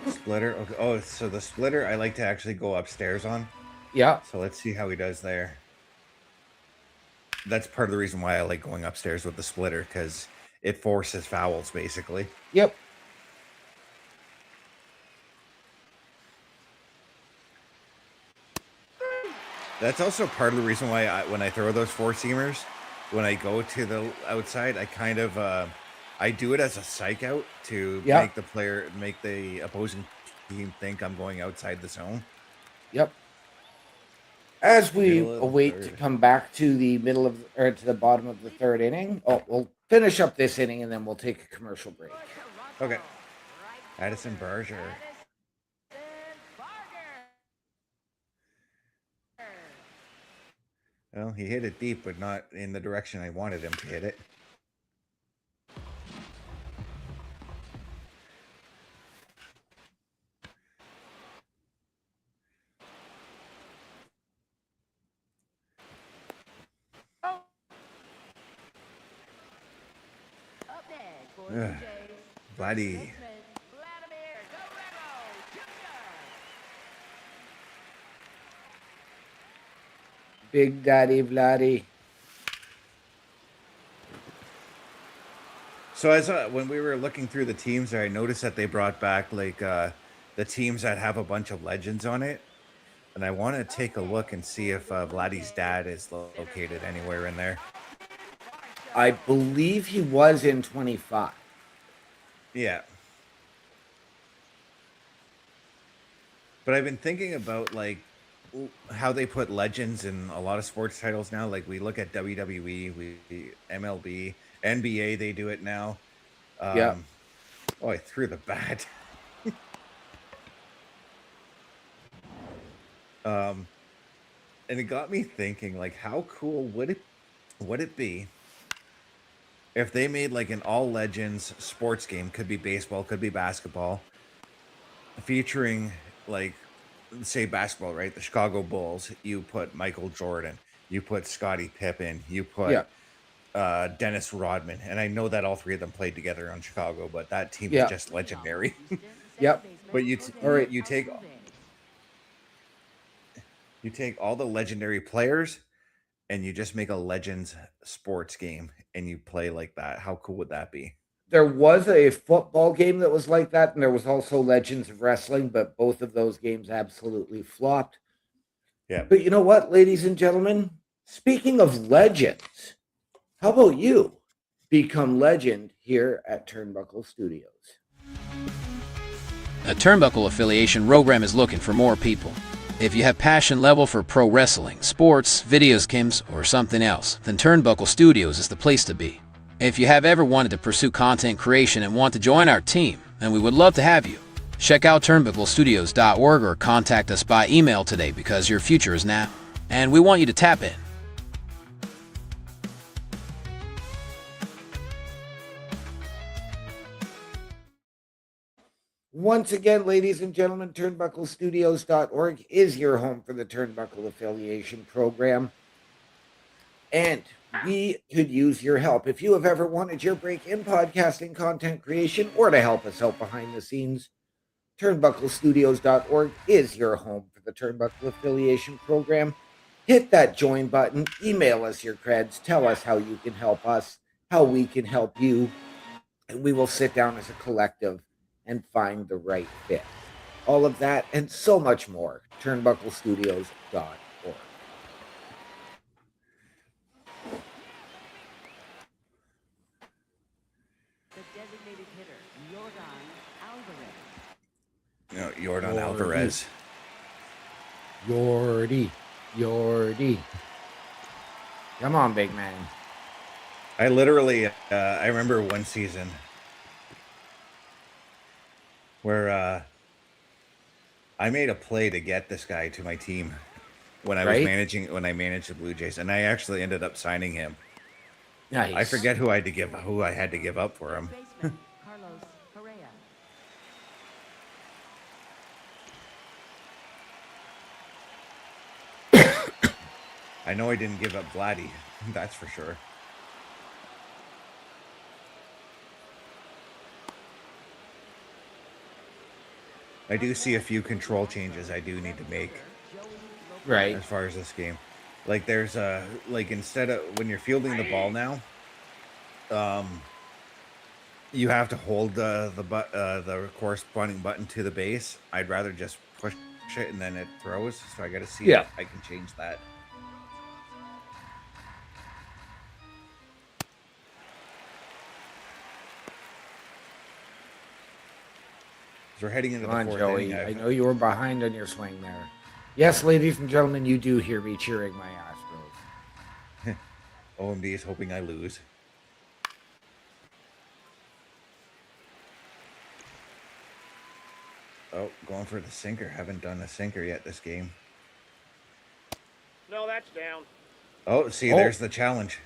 Splitter. Okay. Oh, so the splitter I like to actually go upstairs on. Yeah. So let's see how he does there. That's part of the reason why I like going upstairs with the splitter, because it forces fouls, basically. Yep. That's also part of the reason why when I throw those four-seamers, when I go to the outside, I kind of I do it as a psych out to make the opposing team think I'm going outside the zone. Yep. As we await to come back to the middle of or to the bottom of the third inning, we'll finish up this inning and then we'll take a commercial break. Okay. Addison Berger. Well, he hit it deep, but not in the direction I wanted him to hit it. Vladdy. Big Daddy Vladdy. So as when we were looking through the teams there, I noticed that they brought back like the teams that have a bunch of legends on it. And I want to take a look and see if Vladdy's dad is located anywhere in there. I believe he was in 25. Yeah. But I've been thinking about like how they put legends in a lot of sports titles now. Like we look at WWE, MLB, NBA, they do it now. Yeah. Oh, I threw the bat. And it got me thinking, like, how cool would it be if they made like an all legends sports game? Could be baseball, could be basketball, featuring like, say basketball, right? The Chicago Bulls. You put Michael Jordan, you put Scottie Pippen, you put Yeah. Dennis Rodman, and I know that all three of them played together on Chicago, but that team is Yeah. just legendary. Yep. But All right. you take all the legendary players and you just make a legends sports game and you play like that. How cool would that be? There was a football game that was like that, and there was also Legends of Wrestling, but both of those games absolutely flopped. Yeah. But you know what, ladies and gentlemen? Speaking of legends, how about you become legend here at Turnbuckle Studios? A Turnbuckle affiliation program is looking for more people. If you have passion level for pro wrestling, sports, video games, or something else, then Turnbuckle Studios is the place to be. If you have ever wanted to pursue content creation and want to join our team, then we would love to have you. Check out turnbucklestudios.org or contact us by email today because your future is now, and we want you to tap in. Once again, ladies and gentlemen, turnbucklestudios.org is your home for the Turnbuckle Affiliation Program. And we could use your help. If you have ever wanted your break in podcasting content creation or to help us out behind the scenes, turnbucklestudios.org is your home for the Turnbuckle Affiliation Program. Hit that join button, email us your creds, tell us how you can help us, how we can help you, and we will sit down as a collective and find the right fit. All of that and so much more, turnbucklestudios.org. The designated hitter, Jordan Alvarez. You know, Jordan Alvarez. Yordy. Come on, big man. I literally, I remember one season where I made a play to get this guy to my team when I was when I managed the Blue Jays, and I actually ended up signing him. Nice. I forget who I had to give up for him. Baseman, Carlos Correa. I know I didn't give up Vladdy, that's for sure. I do see a few control changes I do need to make Right. as far as this game. Like there's a like instead of when you're fielding the ball now, you have to hold the corresponding button to the base. I'd rather just push it and then it throws. So I got to see if I can change that. So we're heading into Come on, the fourth Joey. inning. I know you were behind on your swing there. Yes, ladies and gentlemen, you do hear me cheering my Astros. OMD is hoping I lose. Oh, going for the sinker. Haven't done a sinker yet this game. No, that's down. Oh, see, there's the challenge.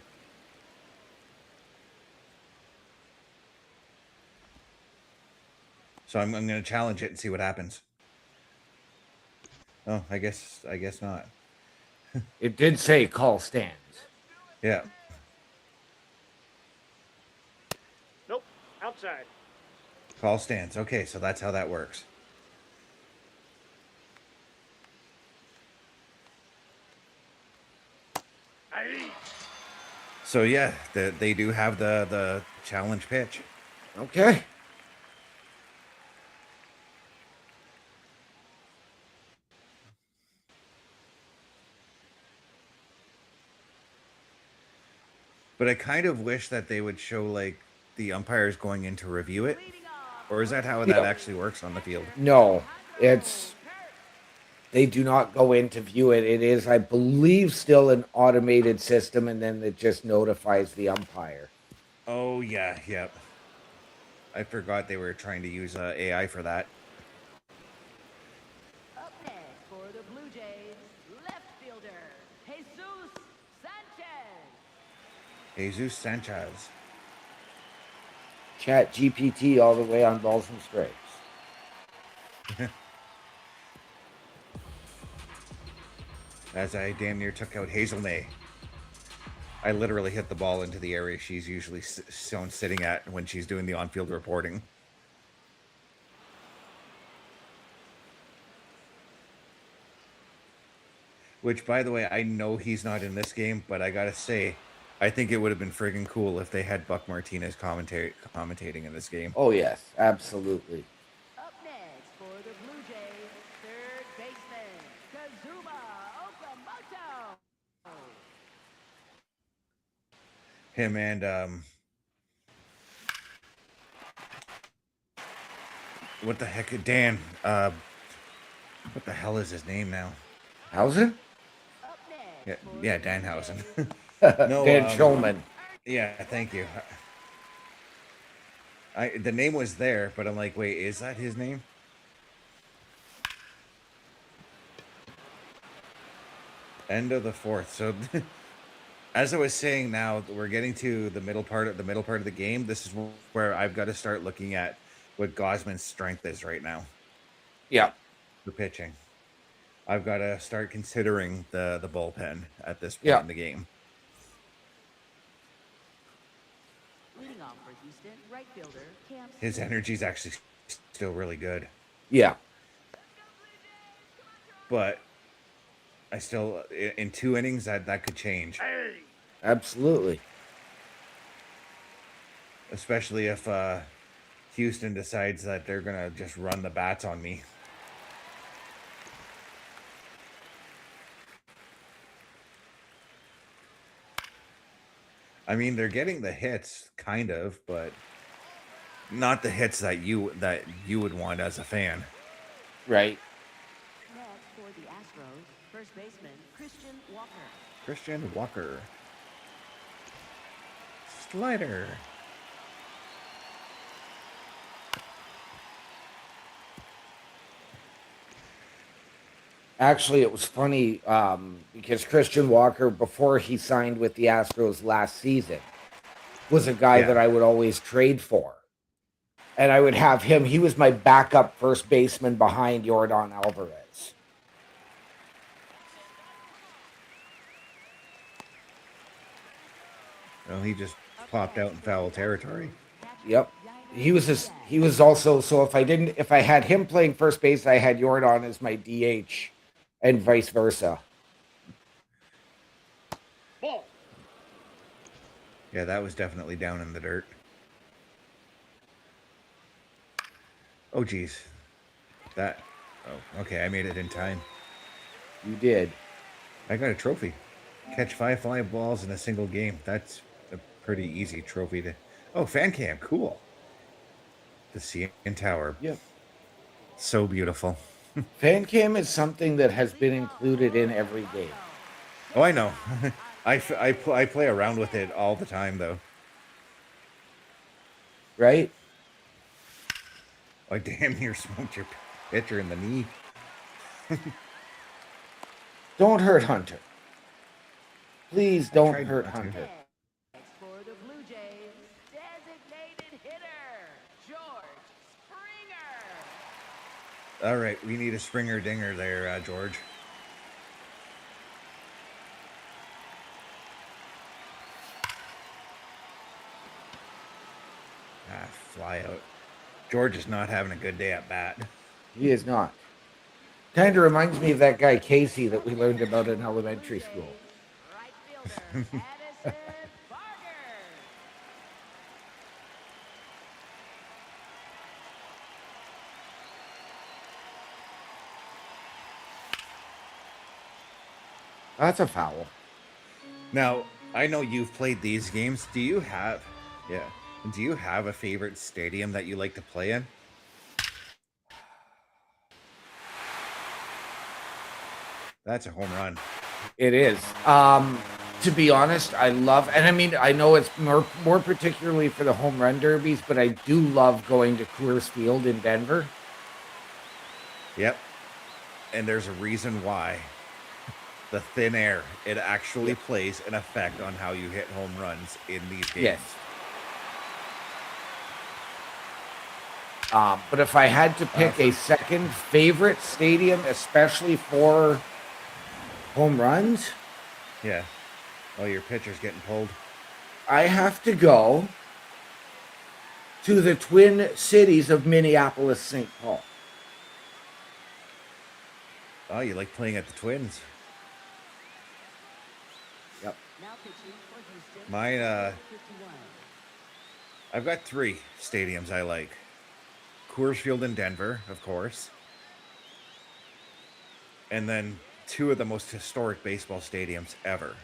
So I'm going to challenge it and see what happens. Oh, I guess not. It did say call stands. Yeah. Nope, outside. Call stands. Okay, so that's how that works. So yeah, they do have the challenge pitch. Okay. But I kind of wish that they would show like the umpires going in to review it. Or is that how that actually works on the field? No, it's They do not go in to view it. It is, I believe, still an automated system, and then it just notifies the umpire. Oh yeah, yep. I forgot they were trying to use AI for that. Up next for the Blue Jays, left fielder, Jesus Sanchez. Jesus Sanchez. Chat GPT all the way on balls and strikes. As I damn near took out Hazel May. I literally hit the ball into the area she's usually shown sitting at when she's doing the on-field reporting. Which, by the way, I know he's not in this game, but I gotta say, I think it would have been friggin' cool if they had Buck Martinez commentating in this game. Oh, yes, absolutely. Up next for the Blue Jays, third baseman, Kazuma Okamoto. Him and what the heck, Dan? What the hell is his name now? Hausen? Up next Yeah, for yeah, the Dan Blue Hausen. Jays, No, Dan Schulman. Yeah, thank you. The name was there, but I'm like, wait, is that his name? End of the fourth. So, as I was saying, now we're getting to the middle part of the game. This is where I've got to start looking at what Gosman's strength is right now Yeah. for pitching. I've got to start considering the bullpen at this point Yeah. in the game. leading off for Houston, right fielder, Cam His Smith. energy's actually still really good, Yeah. but I still in 2 innings that could change, Absolutely. especially if Houston decides that they're gonna just run the bats on me. I mean, they're getting the hits, kind of, but not the hits that you would want as a fan. Right. Next for the Astros, first baseman, Christian Walker. Christian Walker. Slider. Actually, it was funny because Christian Walker, before he signed with the Astros last season, was a guy Yeah. that I would always trade for. And I would have him. He was my backup first baseman behind Yordan Alvarez. Well, he just popped out in foul territory. Yep. He was also, so if I had him playing first base, I had Yordan as my DH and vice versa. Ball. Yeah, that was definitely down in the dirt. Oh, geez. That. Oh, okay. I made it in time. You did. I got a trophy. Catch 5 fly balls in a single game. That's a pretty easy trophy to. Oh, fan cam. Cool. The CN Tower. Yep. So beautiful. Fan cam is something that has been included in every game. Oh, I know. I play around with it all the time, though. Right? I damn near smoked your pitcher in the knee. Don't hurt Hunter. Please don't tried hurt not to. Hunter. Next for the Blue Jays, designated hitter, George Springer. All right, we need a Springer dinger there, George. Ah, fly out. George is not having a good day at bat. He is not. Kind of reminds me of that guy Casey that we learned about in elementary school. Right fielder, Addison Barger. That's a foul. Now, I know you've played these games. Do you have a favorite stadium that you like to play in? That's a home run. It is. To be honest, I love, and I mean, I know it's more particularly for the home run derbies, but I do love going to Coors Field in Denver. Yep. And there's a reason why. The thin air, it actually plays an effect on how you hit home runs in these games. Yes. But if I had to pick a second favorite stadium, especially for home runs, Yeah. Oh, your pitcher's getting pulled. I have to go to the Twin Cities of Minneapolis, St. Paul. Oh, you like playing at the Twins? Yep. Now pitching for Houston. Mine, 51. I've got 3 stadiums I like. Coors Field in Denver, of course. And then 2 of the most historic baseball stadiums ever.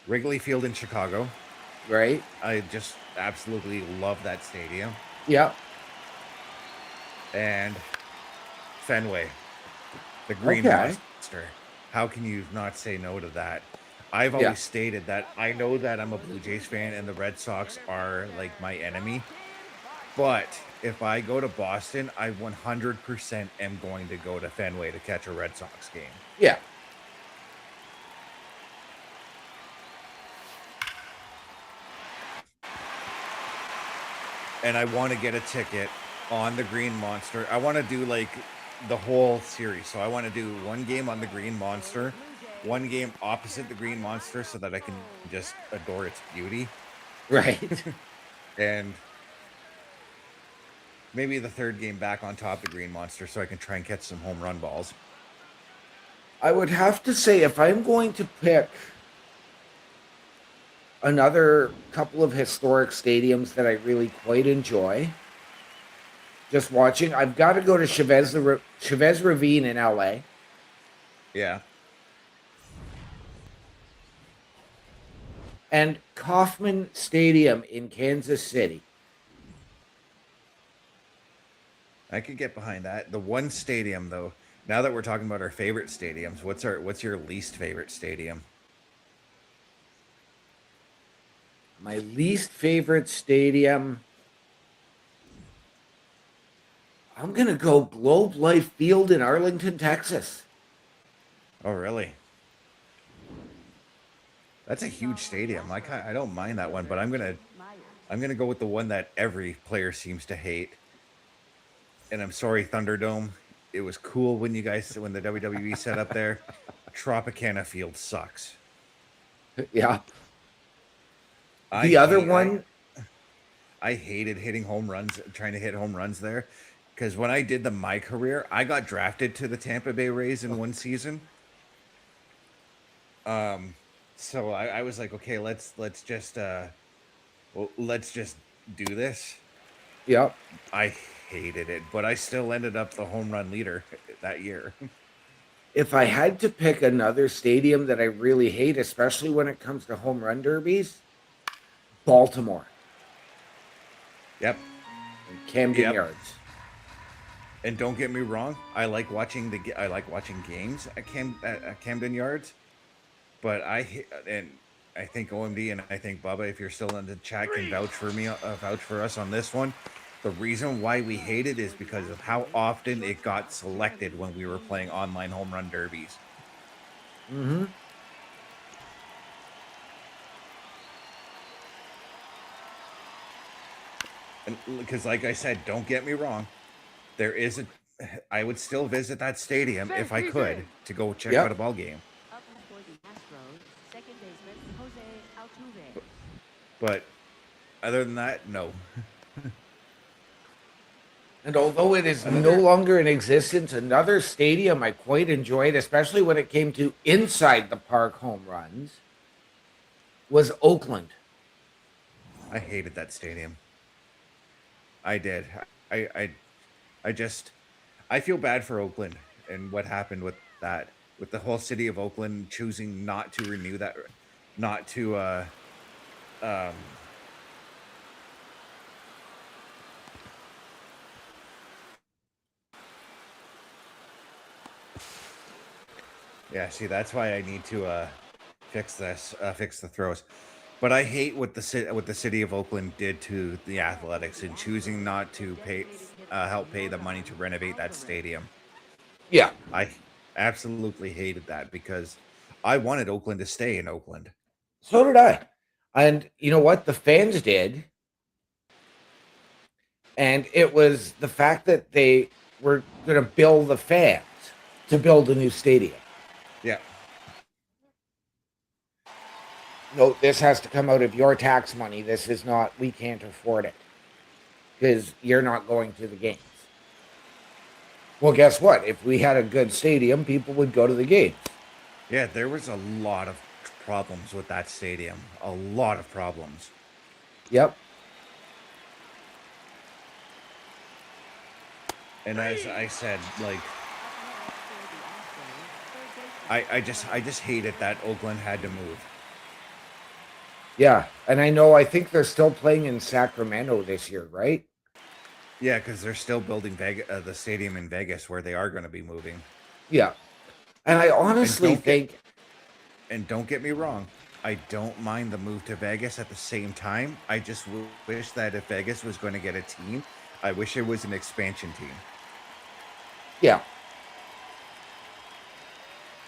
Wrigley Field in Chicago. Right? I just absolutely love that stadium. Yep. And Fenway, the Green Okay. Monster. How can you not say no to that? I've always stated that I know that I'm a Blue Jays fan and the Red Sox are like my enemy. But if I go to Boston, I 100% am going to go to Fenway to catch a Red Sox game. Yeah. And I want to get a ticket on the Green Monster. I want to do like the whole series. So I want to do one game on the Green Monster, one game opposite the Green Monster so that I can just adore its beauty. Right. And maybe the third game back on top of the Green Monster so I can try and catch some home run balls. I would have to say, if I'm going to pick another couple of historic stadiums that I really quite enjoy, just watching, I've got to go to Chavez Ravine in LA. Yeah. And Kauffman Stadium in Kansas City. I could get behind that. The one stadium though, now that we're talking about our favorite stadiums, what's your least favorite stadium? My least favorite stadium, I'm going to go Globe Life Field in Arlington, Texas. Oh, really? That's a huge stadium. I don't mind that one, but I'm gonna go with the one that every player seems to hate. And I'm sorry, Thunderdome. It was cool when the WWE set up there. Tropicana Field sucks. Yeah. I The other hate- one, I hated hitting home runs, trying to hit home runs there. Because when I did my career, I got drafted to the Tampa Bay Rays in one season. So I was like, okay, let's just do this. yep. I hated it, but I still ended up the home run leader that year. If I had to pick another stadium that I really hate, especially when it comes to home run derbies, Baltimore, Yep. Camden Yep. Yards. And don't get me wrong, I like watching games at Camden Yards, but I think OMD and I think Bubba, if you're still in the chat, can vouch for us on this one. The reason why we hate it is because of how often it got selected when we were playing online home run derbies. Mm-hmm. And because, like I said, don't get me wrong, I would still visit that stadium if I could to go check out a ball game. Up for the Astros, second baseman Jose Altuve. But other than that, no. And although it is no longer in existence, another stadium I quite enjoyed, especially when it came to inside the park home runs, was Oakland. I hated that stadium. I did. I feel bad for Oakland and what happened with that, with the whole city of Oakland choosing not to renew that, not to Yeah, see, that's why I need to fix this, fix the throws. But I hate what the city of Oakland did to the Athletics in choosing not to help pay the money to renovate that stadium. Yeah, I absolutely hated that because I wanted Oakland to stay in Oakland. so did I. And you know what? The fans did. And it was the fact that they were going to bill the fans to build a new stadium. Yeah, No, this has to come out of your tax money. This is not, we can't afford it because you're not going to the games. Well, guess what? If we had a good stadium, people would go to the games. yeah, there was a lot of problems with that stadium. A lot of problems. Yep. And as I said, like I just hated that Oakland had to move. Yeah. And I think they're still playing in Sacramento this year, right? Yeah, because they're still building the stadium in Vegas where they are going to be moving. Yeah. And I honestly don't get- think, And don't get me wrong, I don't mind the move to Vegas at the same time. I just wish that if Vegas was going to get a team, I wish it was an expansion team. yeah.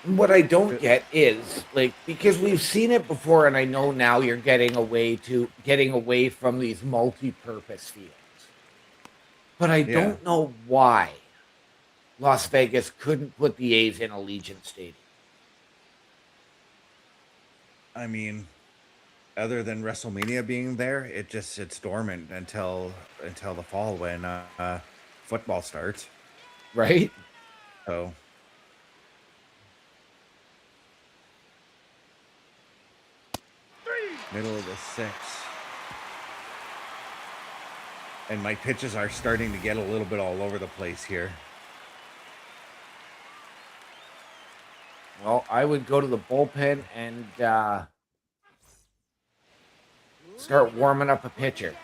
What I don't get is like because we've seen it before, and I know now you're getting away from these multi-purpose fields. But I Yeah. don't know why Las Vegas couldn't put the A's in Allegiant Stadium. I mean, other than WrestleMania being there, it's dormant until the fall when football starts. Right? So middle of the sixth. And my pitches are starting to get a little bit all over the place here. Well, I would go to the bullpen and start warming up a pitcher.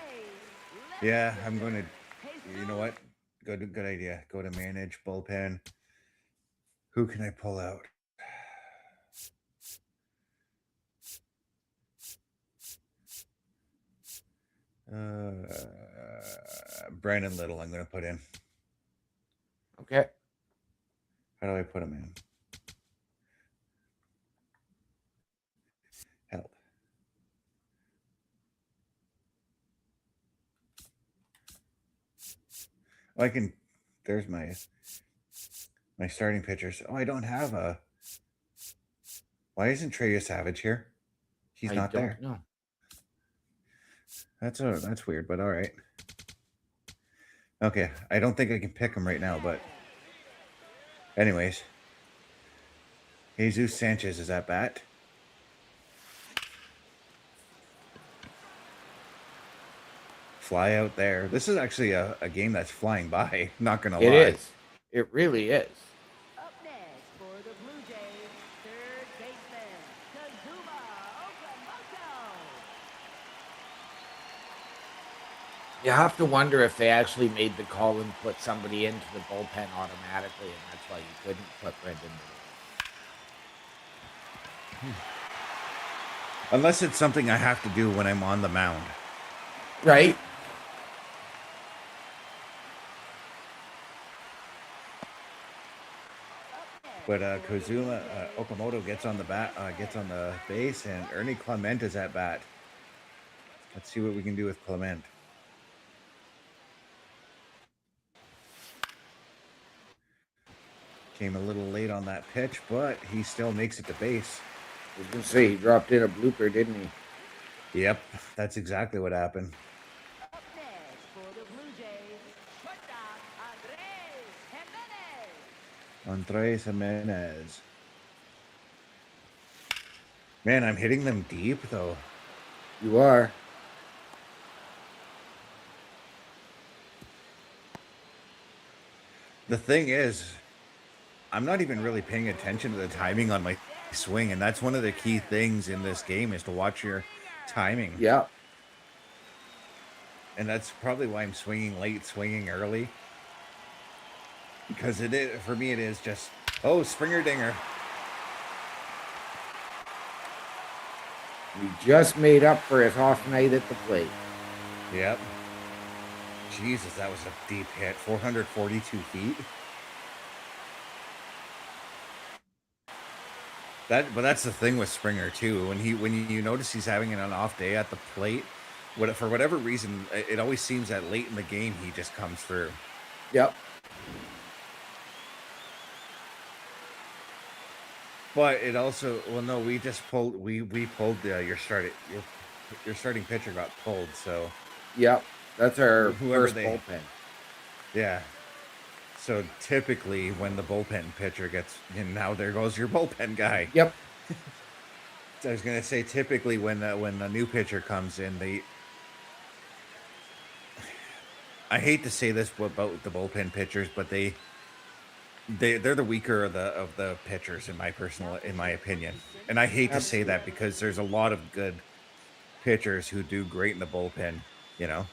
Yeah, I'm going to, you know what? Good idea. Go to manage bullpen. Who can I pull out? Brandon Little, I'm going to put in. Okay. How do I put him in? Help. Oh, I can. There's my starting pitchers. Oh, I don't have a. Why isn't Trey Savage here? He's not there. No. That's weird, but all right. Okay, I don't think I can pick him right now, but anyways, Jesus Sanchez is at bat. Fly out there. This is actually a game that's flying by. Not gonna lie. It is. It really is. Up next for the Blue Jays, third baseman, Kazuma Okamoto. You have to wonder if they actually made the call and put somebody into the bullpen automatically, and that's why you couldn't put Brendan Miller. Unless it's something I have to do when I'm on the mound. Right? But Kazuma Okamoto gets on the base, and Ernie Clement is at bat. Let's see what we can do with Clement. Came a little late on that pitch, but he still makes it to base. I was going to say, he dropped in a blooper, didn't he? Yep, that's exactly what happened. Up next for the Blue Jays, shortstop, Andres Jimenez. Man, I'm hitting them deep, though. You are. The thing is, I'm not even really paying attention to the timing on my swing, and that's one of the key things in this game is to watch your timing. Yeah. And that's probably why I'm swinging late, swinging early. Because for me, it is just, oh, Springer Dinger. He just made up for his off night at the plate. Yep. Jesus, that was a deep hit. 442 feet. But that's the thing with Springer too. When you notice he's having an off day at the plate, for whatever reason, it always seems that late in the game he just comes through. Yep. But it also, well, no, we pulled your starting pitcher got pulled, so Yep. That's our Whoever first they- bullpen. yeah. So typically, when the bullpen pitcher gets, and now there goes your bullpen guy. Yep. I was gonna say, typically when the new pitcher comes in, I hate to say this about the bullpen pitchers, but they're the weaker of the pitchers in my opinion. And I hate to say that because there's a lot of good pitchers who do great in the bullpen, you know.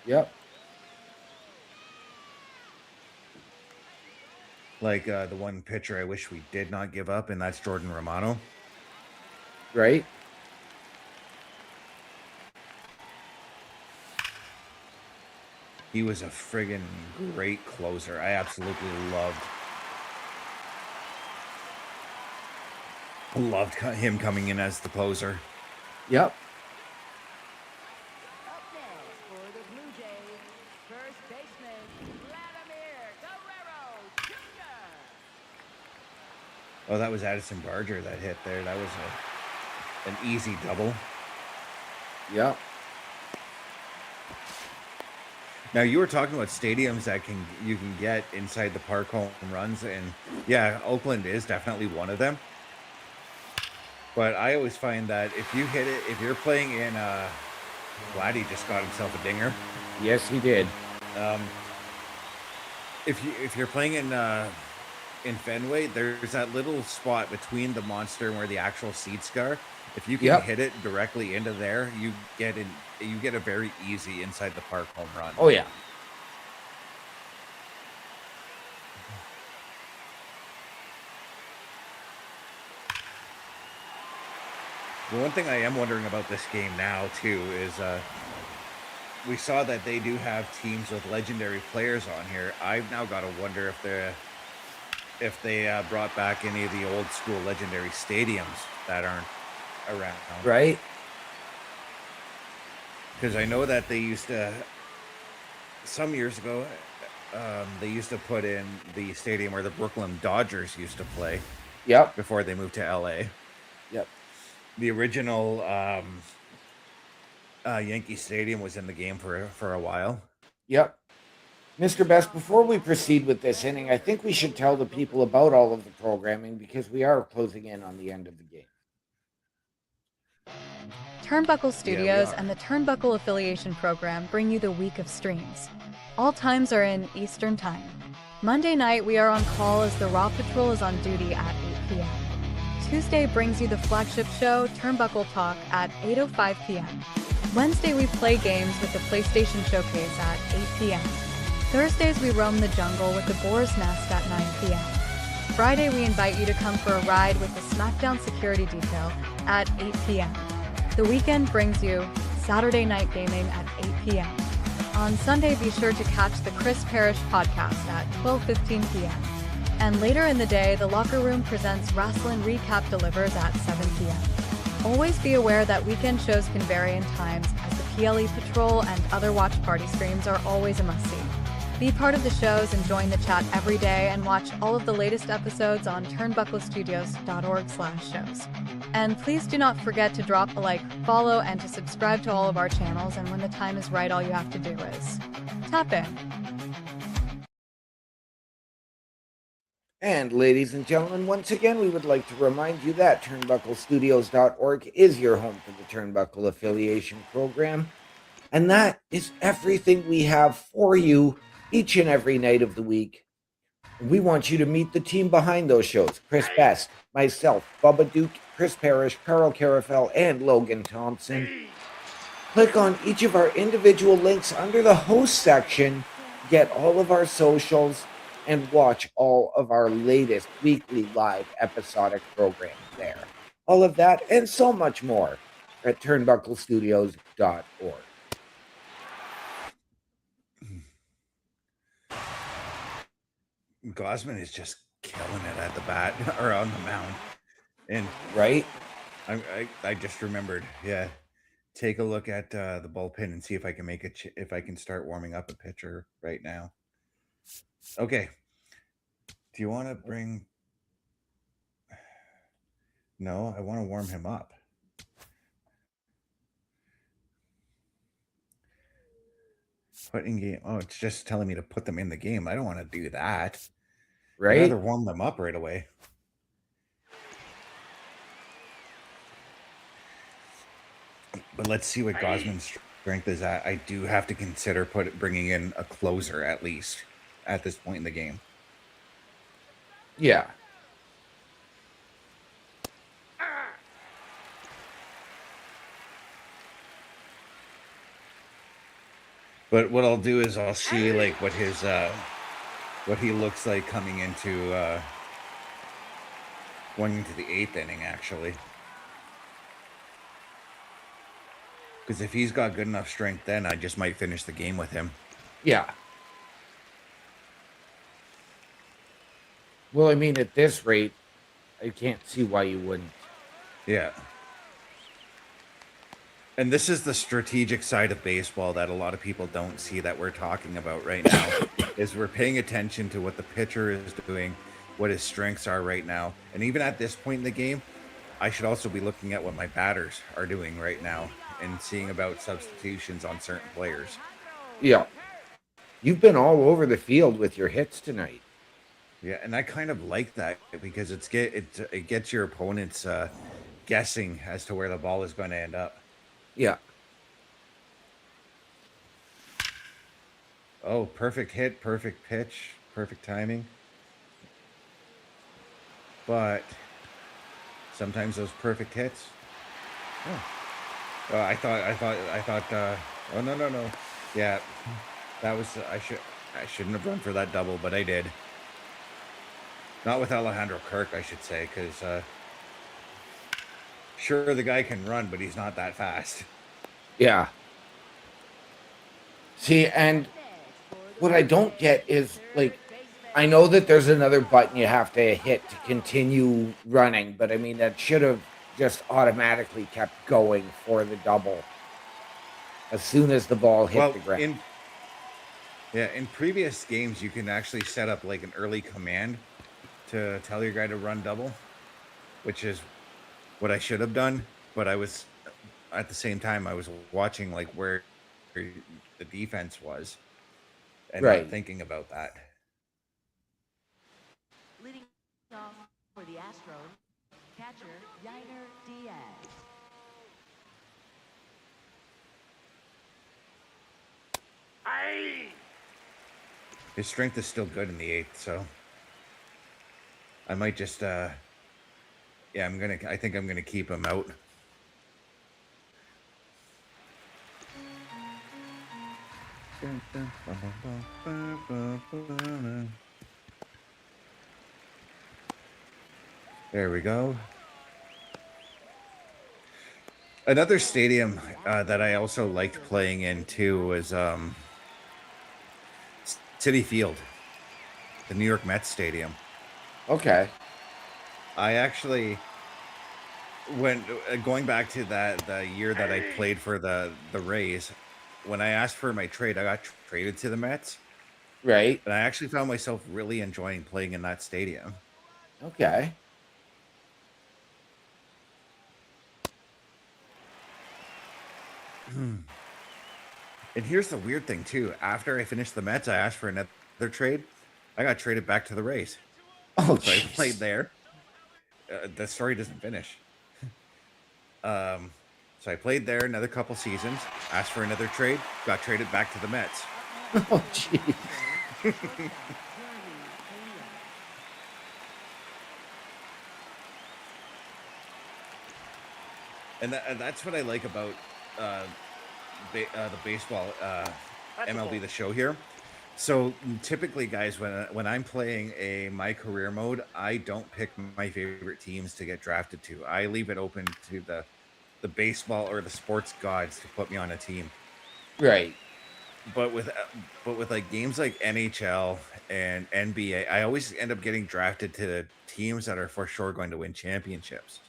Yep. Like the one pitcher I wish we did not give up, and that's Jordan Romano. Right. He was a friggin' great closer. I absolutely loved him coming in as the closer. Yep. Up next for the Blue Jays, first baseman Vladimir Guerrero Jr. Oh, that was Addison Barger that hit there. That was an easy double. Yep. Now, you were talking about stadiums that you can get inside the park home runs, and yeah, Oakland is definitely one of them. But I always find that if you hit it, if you're playing in Vladdy just got himself a dinger. Yes, he did. If you're playing in Fenway, there's that little spot between the monster and where the actual seats are. If you can Yep. hit it directly into there, you get a very easy inside the park home run. Oh, yeah. The one thing I am wondering about this game now too is we saw that they do have teams with legendary players on here. I've now got to wonder if they brought back any of the old school legendary stadiums that aren't around. Right. Because I know that they used to, some years ago, they used to put in the stadium where the Brooklyn Dodgers used to play Yep. before they moved to LA. Yep. The original Yankee Stadium was in the game for a while. Yep. Mr. Best, before we proceed with this inning, I think we should tell the people about all of the programming because we are closing in on the end of the game. Turnbuckle Studios are. and the Turnbuckle Affiliation Program bring you the week of streams. All times are in Eastern Time. Monday night, we are on call as the Raw Patrol is on duty at 8 p.m. Tuesday brings you the flagship show, Turnbuckle Talk, at 8:05 p.m. Wednesday, we play games with the PlayStation Showcase at 8 p.m. Thursdays, we roam the jungle with the Boar's Nest at 9 p.m. Friday, we invite you to come for a ride with the SmackDown Security Detail at 8 p.m. The weekend brings you Saturday Night Gaming at 8 p.m. On Sunday, be sure to catch the Chris Parrish podcast at 12:15 p.m. And later in the day, the Locker Room presents Wrestling Recap Delivers at 7 p.m. Always be aware that weekend shows can vary in times, as the PLE Patrol and other watch party streams are always a must-see. Be part of the shows and join the chat every day and watch all of the latest episodes on turnbucklestudios.org/shows. And please do not forget to drop a like, follow, and to subscribe to all of our channels, and when the time is right, all you have to do is tap in. And ladies and gentlemen, once again, we would like to remind you that turnbucklestudios.org is your home for the Turnbuckle Affiliation Program. And that is everything we have for you each and every night of the week. And we want you to meet the team behind those shows. Chris Best, myself, Bubba Duke, Chris Parrish, Carl Carafel, and Logan Thompson. Click on each of our individual links under the host section, get all of our socials, and watch all of our latest weekly live episodic programs there. all of that and so much more at turnbucklestudios.org. Gosman is just killing it at the bat or on the mound. And Right? I just remembered, yeah. Take a look at the bullpen and see if I can make it. If I can start warming up a pitcher right now. Okay. Do you want to bring? No, I want to warm him up. Put in game. Oh, it's just telling me to put them in the game. I don't want to do that. I'd Right? rather warm them up right away. But let's see what Gosman's strength is at. I do have to consider bringing in a closer at least at this point in the game. Yeah. But what I'll do is I'll see like what his what he looks like coming into going into the 8th inning actually. Because if he's got good enough strength, then I just might finish the game with him. Yeah. Well, I mean, at this rate, I can't see why you wouldn't. Yeah. And this is the strategic side of baseball that a lot of people don't see that we're talking about right now, is we're paying attention to what the pitcher is doing, what his strengths are right now. And even at this point in the game, I should also be looking at what my batters are doing right now and seeing about substitutions on certain players. Yeah. You've been all over the field with your hits tonight. Yeah, and I kind of like that because it gets your opponents guessing as to where the ball is going to end up. Yeah. Oh, perfect hit, perfect pitch, perfect timing. But sometimes those perfect hits. Oh, I thought. Oh no. Yeah, that was. I shouldn't have run for that double, but I did. Not with Alejandro Kirk, I should say, because sure the guy can run, but he's not that fast. Yeah. See, and what I don't get is, like, I know that there's another button you have to hit to continue running, but I mean, that should have just automatically kept going for the double as soon as the ball hit the ground. In previous games, you can actually set up like an early command to tell your guy to run double, which is what I should have done. But I was, at the same time, I was watching like where the defense was and Right. not thinking about that. Leading off for the Astros, catcher Yainer Diaz. His strength is still good in the 8th, so I might just I think I'm gonna keep him out. There we go. Another stadium that I also liked playing in too was Citi Field, the New York Mets stadium. Okay. I actually when going back to the year that I played for the Rays, when I asked for my trade, I got traded to the Mets, Right. and I actually found myself really enjoying playing in that stadium. Okay. And here's the weird thing too. After I finished the Mets, I asked for another trade. I got traded back to the Rays. Oh, So I jeez. played there. The story doesn't finish. So I played there another couple seasons, asked for another trade, got traded back to the Mets. Oh, jeez. And that's what I like about the baseball MLB The Show here. So typically, guys, when I'm playing my career mode, I don't pick my favorite teams to get drafted to. I leave it open to the baseball or the sports gods to put me on a team. Right. But with like games like NHL and NBA, I always end up getting drafted to teams that are for sure going to win championships.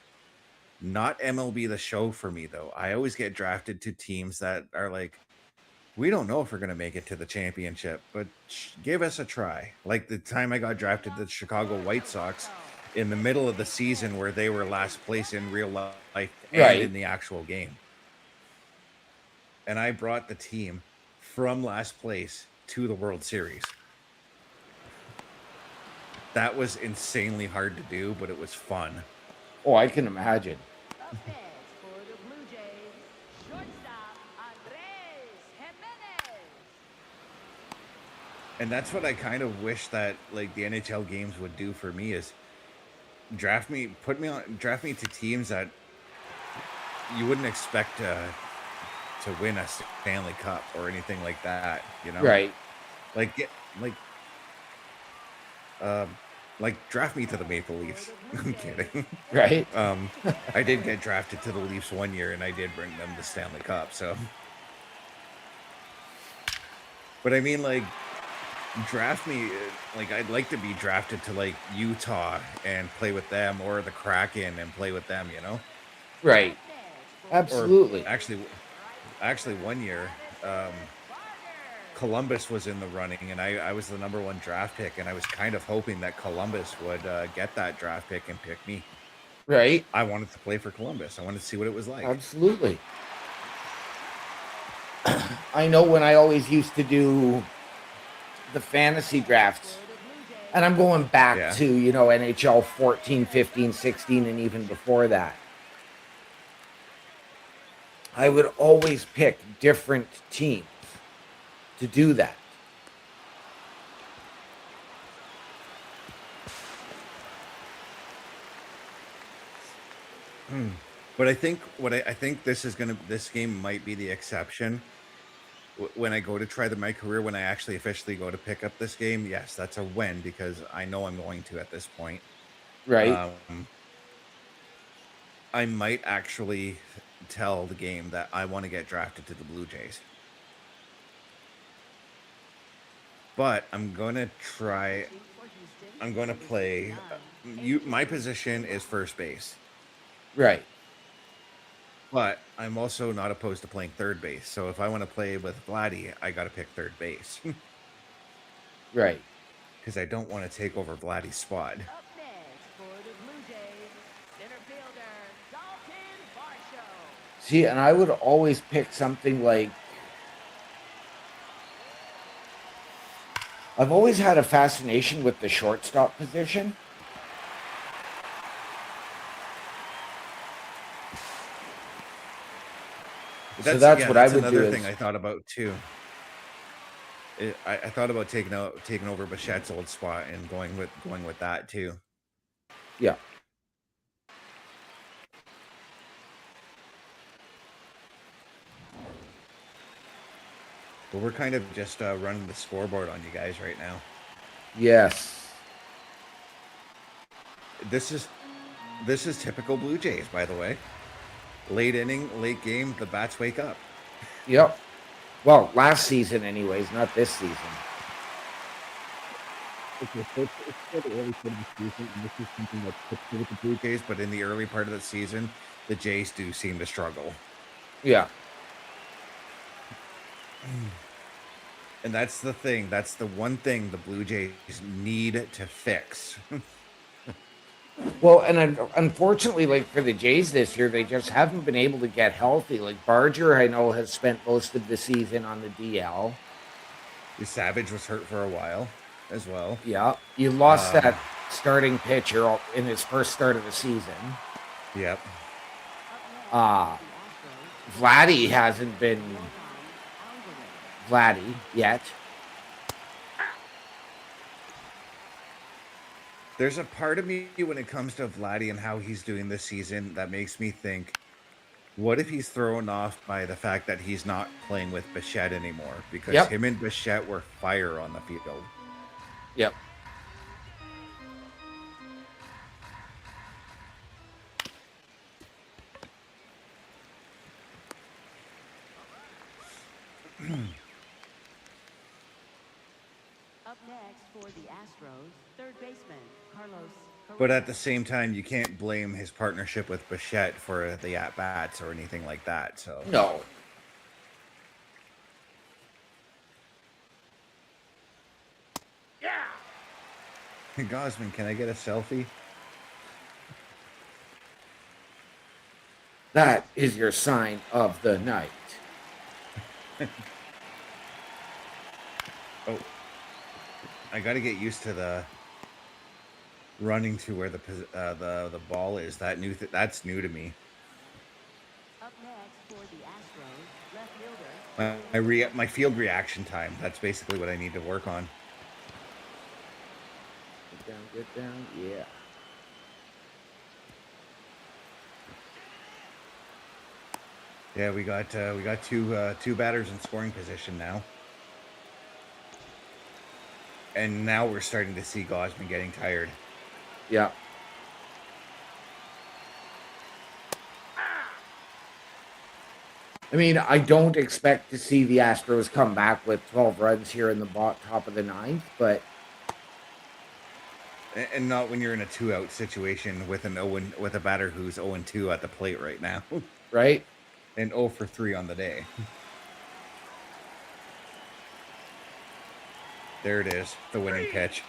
Not MLB The Show for me though. I always get drafted to teams that are like, we don't know if we're going to make it to the championship, but give us a try. Like the time I got drafted to the Chicago White Sox in the middle of the season where they were last place in real life and in Right. the actual game. And I brought the team from last place to the World Series. That was insanely hard to do, but it was fun. Oh, I can imagine. Up next for the Blue Jays, shortstop Andres Jimenez. And that's what I kind of wish that like the NHL games would do for me is draft me to teams that you wouldn't expect to win a Stanley Cup or anything like that, you know? Right. Like get um like draft me to the Maple Leafs. I'm kidding. Right. I did get drafted to the Leafs one year and I did bring them the Stanley Cup, so but I mean like draft me like I'd like to be drafted to like Utah and play with them or the Kraken and play with them, you know? Right. Or Absolutely. actually one year Columbus was in the running and I was the number 1 draft pick and I was kind of hoping that Columbus would get that draft pick and pick me. Right. I wanted to play for Columbus. I wanted to see what it was like. Absolutely. I know when I always used to do the fantasy drafts, and I'm going back Yeah. to, NHL 14, 15, 16, and even before that. I would always pick different teams to do that. But I think I think this game might be the exception. When I go to try my career, when I actually officially go to pick up this game, yes, that's a win because I know I'm going to at this point. Right. I might actually tell the game that I want to get drafted to the Blue Jays. But I'm going to play my position is first base. Right. But I'm also not opposed to playing third base. So if I want to play with Vladdy, I got to pick third base. Right. Because I don't want to take over Vladdy's spot. Up next for the Blue Jays, center fielder Dalton Varsho. See, and I would always pick something like, I've always had a fascination with the shortstop position. So that's what I would do. Another thing I thought about too. I thought about taking over Bichette's old spot and going with that too. Yeah. But we're kind of just running the scoreboard on you guys right now. Yes. This is typical Blue Jays, by the way. Late inning, late game, the bats wake up. Yep. Well, last season anyways, not this season. Okay, so it's still the early part of the season, and this is something that's typical with the Blue Jays, but in the early part of the season, the Jays do seem to struggle. Yeah. And that's the thing. That's the one thing the Blue Jays need to fix. Well, and unfortunately, like for the Jays this year, they just haven't been able to get healthy. Like Barger, I know, has spent most of the season on the DL. Savage was hurt for a while as well. Yeah. You lost that starting pitcher in his first start of the season. Yep. Vladdy hasn't been Vladdy yet. There's a part of me when it comes to Vladdy and how he's doing this season that makes me think, What if he's thrown off by the fact that he's not playing with Bichette anymore? Because Yep. him and Bichette were fire on the field. Yep. Up next for the Astros, third baseman Carlos But at Correa. the same time, you can't blame his partnership with Bichette for the at-bats or anything like that. So No. Yeah. Gosman, can I get a selfie? That is your sign of the night. Oh, I got to get used to the running to where the ball is. That's new to me. Up next for the Astros, left fielder. My field reaction time. That's basically what I need to work on. Get down. Yeah. Yeah, we got two batters in scoring position now, and now we're starting to see Gosman getting tired. Yeah. I mean, I don't expect to see the Astros come back with 12 runs here in the top of the ninth, but And not when you're in a 2-out situation with with a batter who's 0-2 at the plate right now, right? and 0 for 3 on the day. There it is, the winning pitch.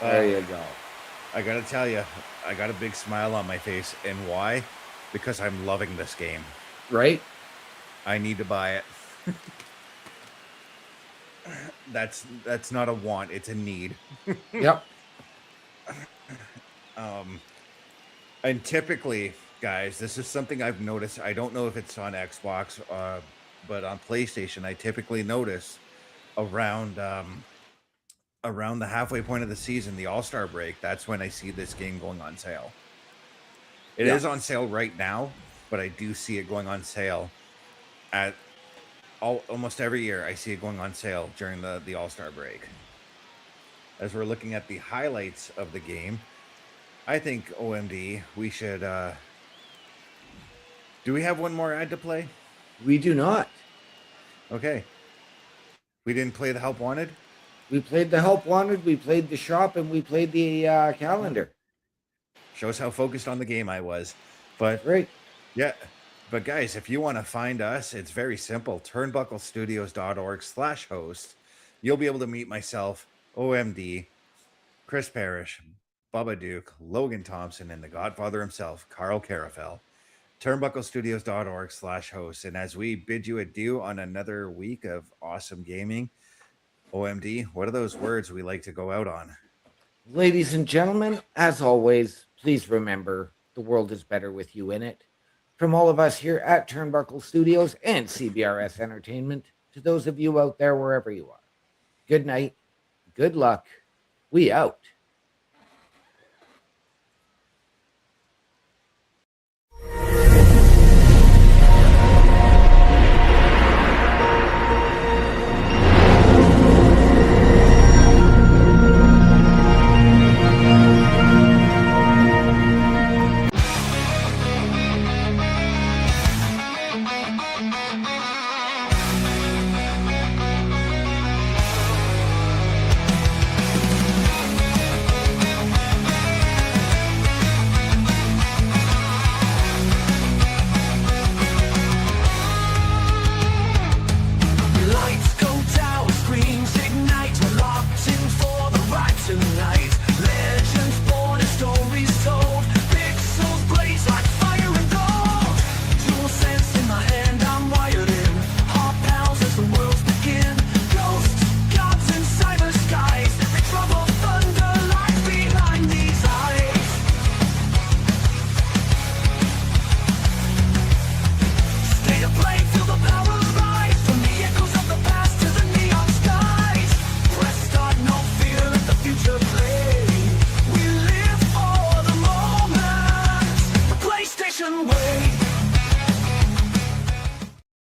There you go. I gotta tell you, I got a big smile on my face, and why? Because I'm loving this game. Right? I need to buy it. That's not a want, it's a need. Yep. And typically, guys, this is something I've noticed. I don't know if it's on Xbox, but on PlayStation, I typically notice around the halfway point of the season, the All-Star break. That's when I see this game going on sale. It is on sale right now, but I do see it going on sale at almost every year. I see it going on sale during the All-Star break. As we're looking at the highlights of the game, I think OMD, we should. Do we have one more ad to play? We do not. Okay. We didn't play the Help Wanted? We played the Help Wanted, we played the shop, and we played the calendar. Shows how focused on the game I was. But Right. yeah. But guys, if you want to find us, it's very simple. turnbucklestudios.org/host. You'll be able to meet myself, OMD, Chris Parrish, Bubba Duke, Logan Thompson, and the Godfather himself, Carl Carafel. turnbucklestudios.org/host. And as we bid you adieu on another week of awesome gaming, OMD, what are those words we like to go out on? Ladies and gentlemen, as always, please remember the world is better with you in it. From all of us here at Turnbuckle Studios and CBRS Entertainment, to those of you out there wherever you are, good night, good luck, we out.